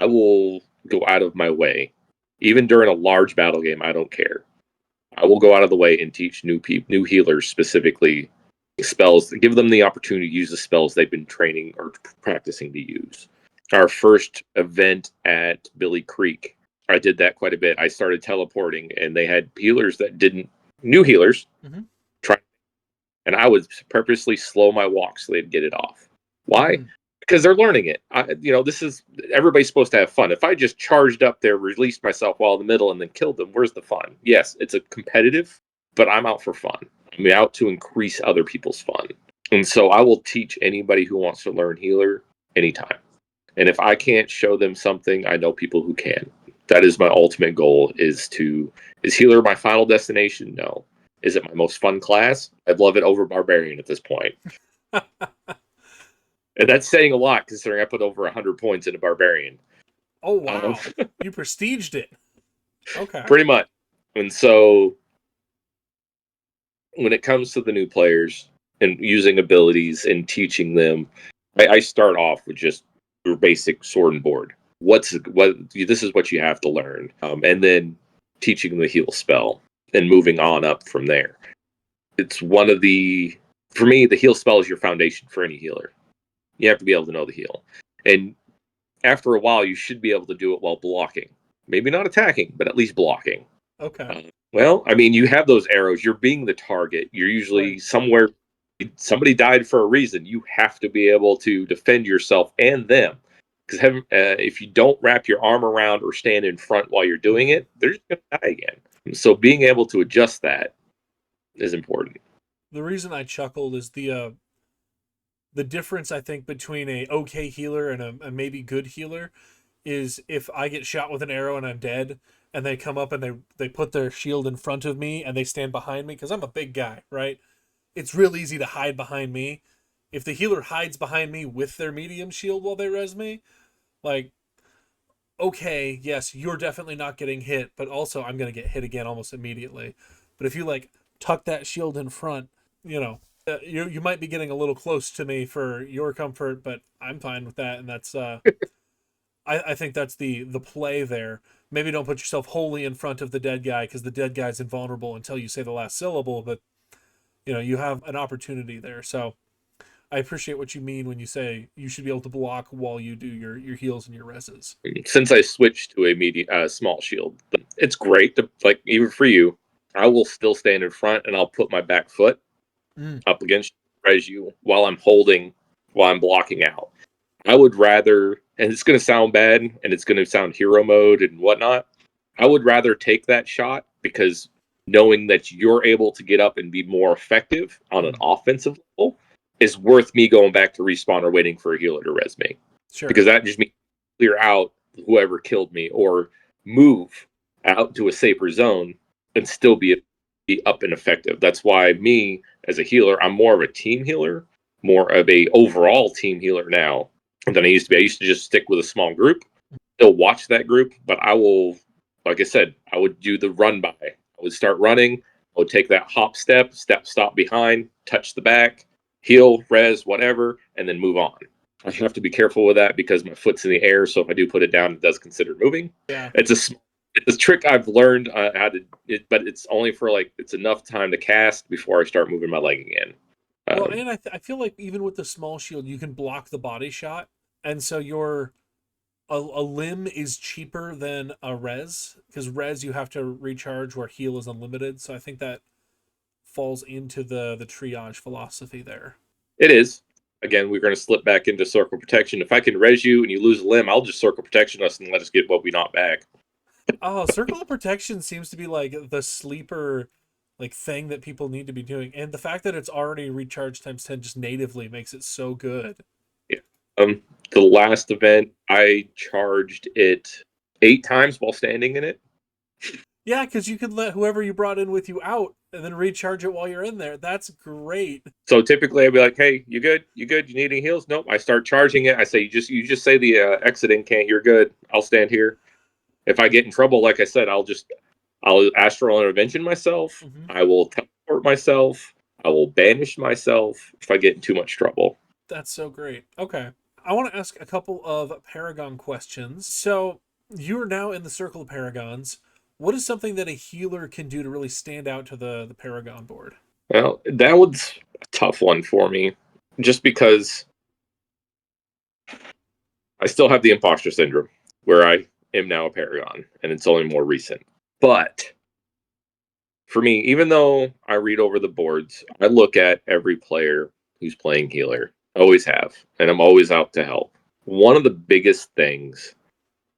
I will go out of my way, even during a large battle game. I don't care. I will go out of the way and teach new healers specifically spells, give them the opportunity to use the spells they've been training or practicing to use. Our first event at Billy Creek, I did that quite a bit. I started teleporting, and they had healers that new healers, try, and I would purposely slow my walk so they'd get it off. Why? Because they're learning it. Everybody's supposed to have fun. If I just charged up there, released myself while in the middle, and then killed them, where's the fun? Yes, it's a competitive, but I'm out for fun. I'm out to increase other people's fun. And so I will teach anybody who wants to learn healer anytime. And if I can't show them something, I know people who can. That is my ultimate goal. Is healer my final destination? No. Is it my most fun class? I'd love it over Barbarian at this point. And that's saying a lot considering I put over 100 points into Barbarian. Oh, wow. You prestiged it. Okay. Pretty much. And so when it comes to the new players and using abilities and teaching them, I start off with just your basic sword and board. This is what you have to learn. And then teaching them the heal spell and moving on up from there. It's for me, the heal spell is your foundation for any healer. You have to be able to know the heal. And after a while, you should be able to do it while blocking. Maybe not attacking, but at least blocking. Okay. Well, I mean, you have those arrows. You're being the target. You're usually somewhere. Somebody died for a reason. You have to be able to defend yourself and them. Because if you don't wrap your arm around or stand in front while you're doing it, they're just going to die again. So being able to adjust that is important. The reason I chuckled is the difference, I think, between a okay healer and a maybe good healer is if I get shot with an arrow and I'm dead, and they come up and they put their shield in front of me and they stand behind me, because I'm a big guy, right? It's real easy to hide behind me. If the healer hides behind me with their medium shield while they res me, like, okay, yes, you're definitely not getting hit, but also I'm going to get hit again almost immediately. But if you, like, tuck that shield in front, you might be getting a little close to me for your comfort, but I'm fine with that, and that's I think that's the play there. Maybe don't put yourself wholly in front of the dead guy, because the dead guy's invulnerable until you say the last syllable, but you have an opportunity there. So I appreciate what you mean when you say you should be able to block while you do your heals and your reses. Since I switched to a small shield, it's great to, like, even for you, I will still stand in front and I'll put my back foot up against res you while I'm blocking out. I would rather, and it's going to sound bad and it's going to sound hero mode and whatnot, I would rather take that shot, because knowing that you're able to get up and be more effective on an offensive level is worth me going back to respawn or waiting for a healer to res me. Sure. Because that just means clear out whoever killed me or move out to a safer zone and still be up and effective. That's why me as a healer, I'm more of a team healer, more of a overall team healer now than I used to be. I used to just stick with a small group, still watch that group, but I will, like I said, I would do the run by. I would start running, I would take that hop step, stop behind, touch the back, heal, res, whatever, and then move on. I have to be careful with that because my foot's in the air, so if I do put it down, it does consider moving. Yeah. It's a trick I've learned how to, but it's only for, like, it's enough time to cast before I start moving my leg again. Well, and I feel like even with the small shield, you can block the body shot, and so a limb is cheaper than a res, because res you have to recharge where heal is unlimited. So I think that falls into the triage philosophy there. It is. Again, we're going to slip back into circle protection. If I can res you and you lose a limb, I'll just circle protection us and let us get what we knock back. Oh, circle of protection seems to be like the sleeper, like, thing that people need to be doing, and the fact that it's already recharged times 10 just natively makes it so good. Yeah. The last event, I charged it 8 times while standing in it. Yeah, because you can let whoever you brought in with you out and then recharge it while you're in there. That's great. So typically I'd be like, "Hey, you good? You good? You need any heals?" Nope. I start charging it. I say, "You just say the exit in, can't. You're good. I'll stand here." If I get in trouble, like I said, I'll astral intervention myself. I will teleport myself. I will banish myself if I get in too much trouble. That's so great. Okay. I want to ask a couple of Paragon questions. So you're now in the circle of Paragons. What is something that a healer can do to really stand out to the Paragon board? Well, that was a tough one for me, just because I still have the imposter syndrome, where I am now a Paragon, and it's only more recent. But for me, even though I read over the boards, I look at every player who's playing healer. I always have, and I'm always out to help. One of the biggest things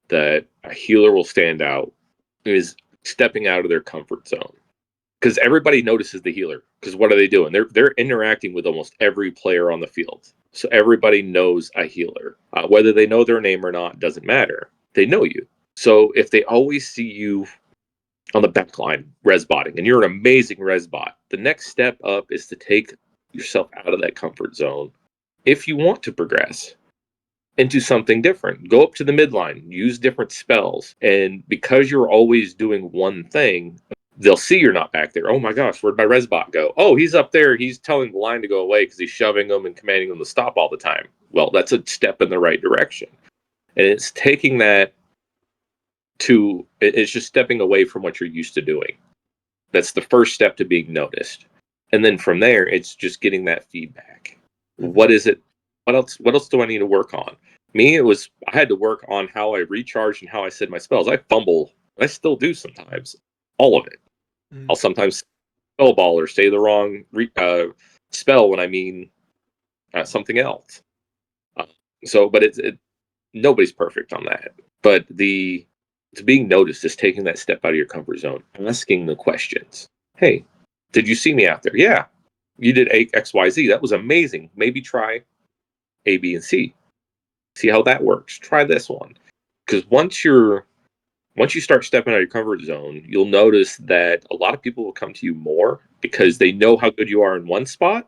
that a healer will stand out is stepping out of their comfort zone. Because everybody notices the healer. Because what are they doing? They're interacting with almost every player on the field. So everybody knows a healer. Whether they know their name or not doesn't matter. They know you. So if they always see you on the back line resbotting, and you're an amazing resbot, the next step up is to take yourself out of that comfort zone if you want to progress into something different. Go up to the midline, use different spells, and because you're always doing one thing, they'll see you're not back there. Oh my gosh, where'd my resbot go? Oh, he's up there. He's telling the line to go away because he's shoving them and commanding them to stop all the time. Well, that's a step in the right direction. And it's taking that it's just stepping away from what you're used to doing. That's the first step to being noticed. And then from there, it's just getting that feedback. What is it? What else do I need to work on? Me, I had to work on how I recharge and how I said my spells. I fumble. I still do sometimes. All of it. I'll sometimes spell ball or say the wrong spell when I mean something else. But nobody's perfect on that. But to being noticed is taking that step out of your comfort zone, asking the questions. Hey, did you see me out there? Yeah, you did X, Y, Z. That was amazing. Maybe try A, B, and C. See how that works. Try this one. Because once you start stepping out of your comfort zone, you'll notice that a lot of people will come to you more because they know how good you are in one spot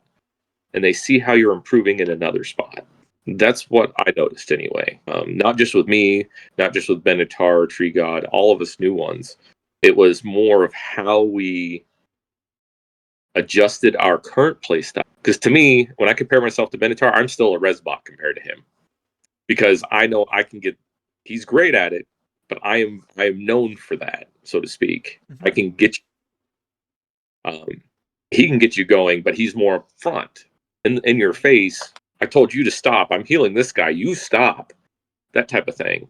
and they see how you're improving in another spot. That's what I noticed anyway. Not just with me, not just with Benatar, Tree God, all of us new ones. It was more of how we adjusted our current playstyle. Because to me, when I compare myself to Benatar, I'm still a resbot compared to him. Because I know he's great at it, but I am known for that, so to speak. I can get you, he can get you going, but he's more up front. In your face, I told you to stop. I'm healing this guy. You stop. That type of thing.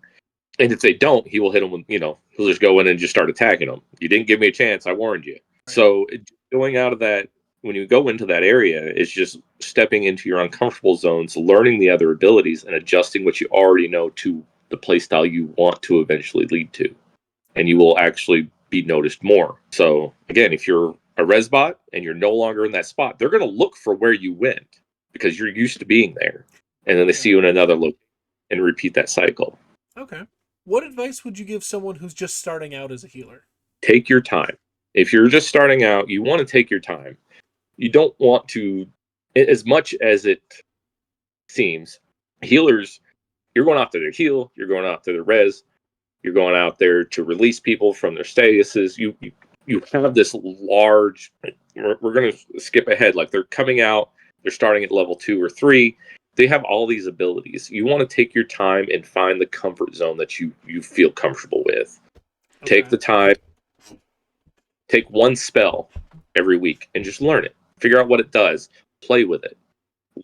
And if they don't, he will hit them with, he'll just go in and just start attacking them. You didn't give me a chance. I warned you. So going out of that, when you go into that area, is just stepping into your uncomfortable zones, learning the other abilities, and adjusting what you already know to the playstyle you want to eventually lead to. And you will actually be noticed more. So again, if you're a resbot and you're no longer in that spot, they're going to look for where you went because you're used to being there. And then they see you in another location and repeat that cycle. Okay. What advice would you give someone who's just starting out as a healer? Take your time. If you're just starting out, you want to take your time. You don't want to, as much as it seems, healers, you're going out there to heal, you're going out there to res, you're going out there to release people from their statuses. You have this large, we're going to skip ahead, like they're coming out, they're starting at level 2 or 3. They have all these abilities. You want to take your time and find the comfort zone that you feel comfortable with. Okay. Take the time, take one spell every week and just learn it. Figure out what it does. Play with it.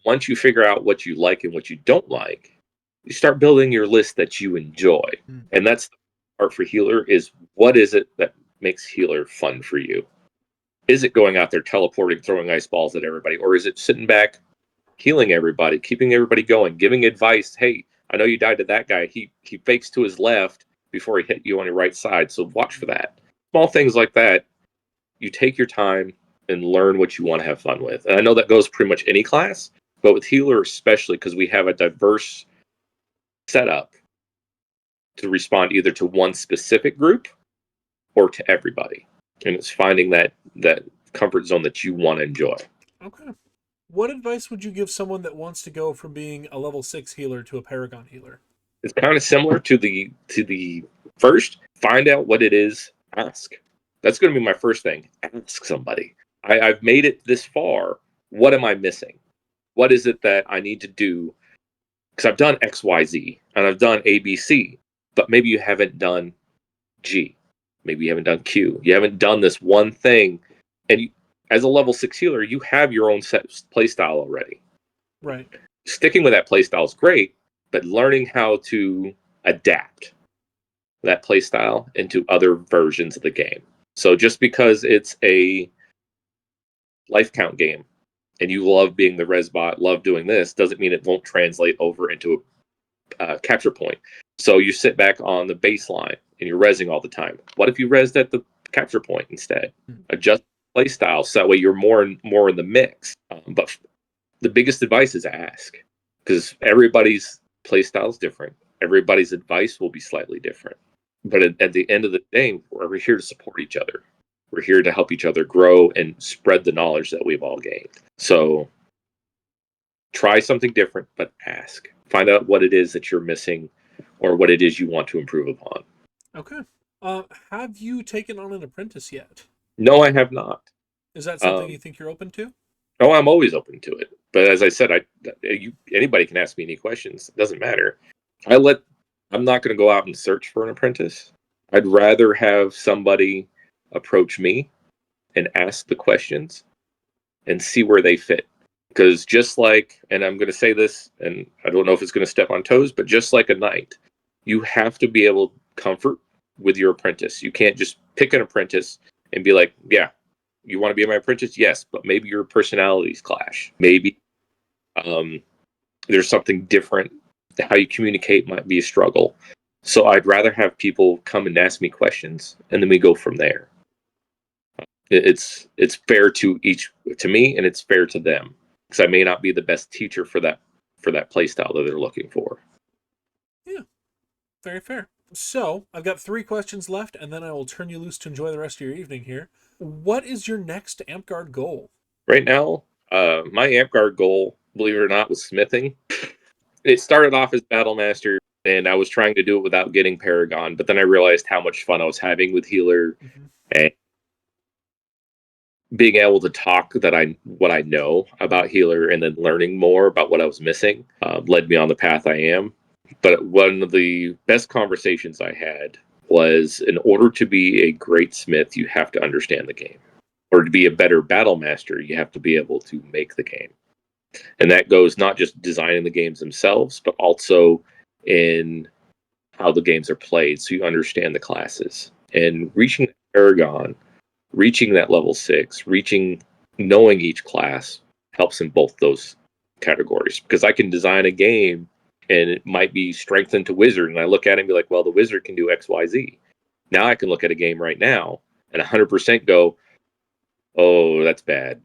Once you figure out what you like and what you don't like, you start building your list that you enjoy. And that's the part for healer is what is it that makes healer fun for you? Is it going out there teleporting, throwing ice balls at everybody? Or is it sitting back, healing everybody, keeping everybody going, giving advice? Hey, I know you died to that guy. He fakes to his left before he hit you on your right side. So watch for that. Small things like that. You take your time and learn what you want to have fun with. And I know that goes pretty much any class, but with healer especially because we have a diverse setup to respond either to one specific group or to everybody. And it's finding that comfort zone that you want to enjoy. Okay. What advice would you give someone that wants to go from being a level 6 healer to a Paragon healer? It's kind of similar to the first. Find out what it is. Ask. That's going to be my first thing. Ask somebody. I've made it this far. What am I missing? What is it that I need to do? Because I've done X, Y, Z, and I've done A, B, C, but maybe you haven't done G. Maybe you haven't done Q. You haven't done this one thing. And as a level 6 healer, you have your own set playstyle already. Right. Sticking with that playstyle is great, but learning how to adapt that playstyle into other versions of the game. So just because it's a life count game and you love being the resbot, love doing this, doesn't mean it won't translate over into a capture point. So you sit back on the baseline and you're rezzing all the time. What if you rezzed at the capture point instead? Adjust play style, so that way you're more and more in the mix. But the biggest advice is ask, because everybody's play style is different. Everybody's advice will be slightly different. But at the end of the day, we're here to support each other. We're here to help each other grow and spread the knowledge that we've all gained. So try something different, but ask. Find out what it is that you're missing or what it is you want to improve upon. Okay. Have you taken on an apprentice yet? No, I have not. Is that something you think you're open to? Oh, I'm always open to it. But as I said, anybody can ask me any questions. It doesn't matter. I'm not going to go out and search for an apprentice. I'd rather have somebody approach me and ask the questions and see where they fit. Because just like, and I'm going to say this, and I don't know if it's going to step on toes, but just like a knight, you have to be able to comfort with your apprentice. You can't just pick an apprentice and be like, yeah, you want to be my apprentice? Yes, but maybe your personalities clash. Maybe there's something different. How you communicate might be a struggle. So I'd rather have people come and ask me questions, and then we go from there. It's fair to me, and it's fair to them, because I may not be the best teacher for that play style that they're looking for. Yeah, very fair. So I've got 3 questions left, and then I will turn you loose to enjoy the rest of your evening here. What is your next Amtgard goal? Right now, my Amtgard goal, believe it or not, was smithing. It started off as Battle Master, and I was trying to do it without getting Paragon, but then I realized how much fun I was having with Healer, and being able to talk what I know about Healer, and then learning more about what I was missing led me on the path I am. But one of the best conversations I had was, in order to be a great smith, you have to understand the game. Or to be a better battle master, you have to be able to make the game. And that goes not just designing the games themselves, but also in how the games are played, so you understand the classes. And reaching Paragon, reaching that level 6, knowing each class helps in both those categories. Because I can design a game and it might be strengthened to wizard, and I look at it and be like, well, the wizard can do XYZ. Now I can look at a game right now and 100% go, oh, that's bad.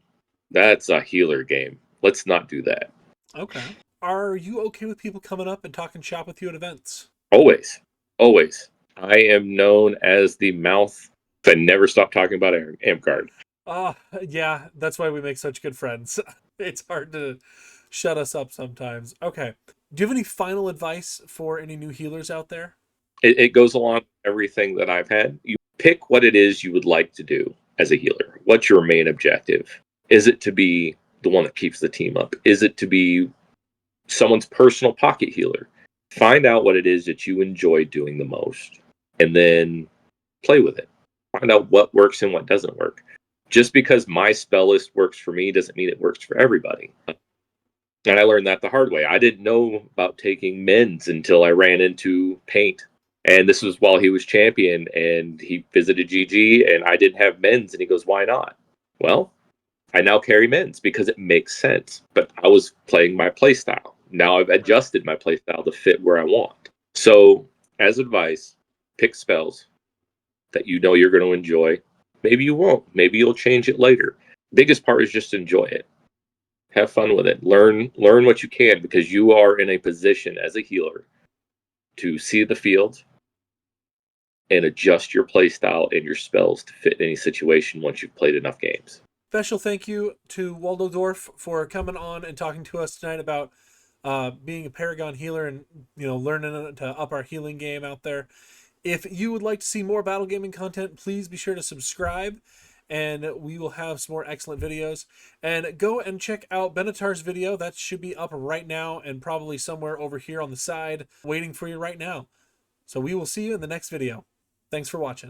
That's a healer game. Let's not do that. Okay. Are you okay with people coming up and talking shop with you at events? Always. Always. I am known as the mouth. I never stop talking about Amtgard. Yeah, that's why we make such good friends. It's hard to shut us up sometimes. Okay. Do you have any final advice for any new healers out there? It goes along with everything that I've had. You pick what it is you would like to do as a healer. What's your main objective? Is it to be the one that keeps the team up? Is it to be someone's personal pocket healer? Find out what it is that you enjoy doing the most, and then play with it. Find out what works and what doesn't work. Just because my spell list works for me doesn't mean it works for everybody. And I learned that the hard way. I didn't know about taking mends until I ran into Paint. And this was while he was champion, and he visited GG, and I didn't have mends, and he goes, why not? Well, I now carry mends because it makes sense. But I was playing my playstyle. Now I've adjusted my playstyle to fit where I want. So, as advice, pick spells that you know you're going to enjoy. Maybe you won't. Maybe you'll change it later. Biggest part is just enjoy it. Have fun with it. Learn what you can, because you are in a position as a healer to see the field and adjust your play style and your spells to fit any situation once you've played enough games. Special thank you to Waldodorf for coming on and talking to us tonight about being a Paragon healer and learning to up our healing game out there. If you would like to see more battle gaming content, please be sure to subscribe, and we will have some more excellent videos. And go and check out Benatar's video. That should be up right now and probably somewhere over here on the side waiting for you right now. So we will see you in the next video. Thanks for watching.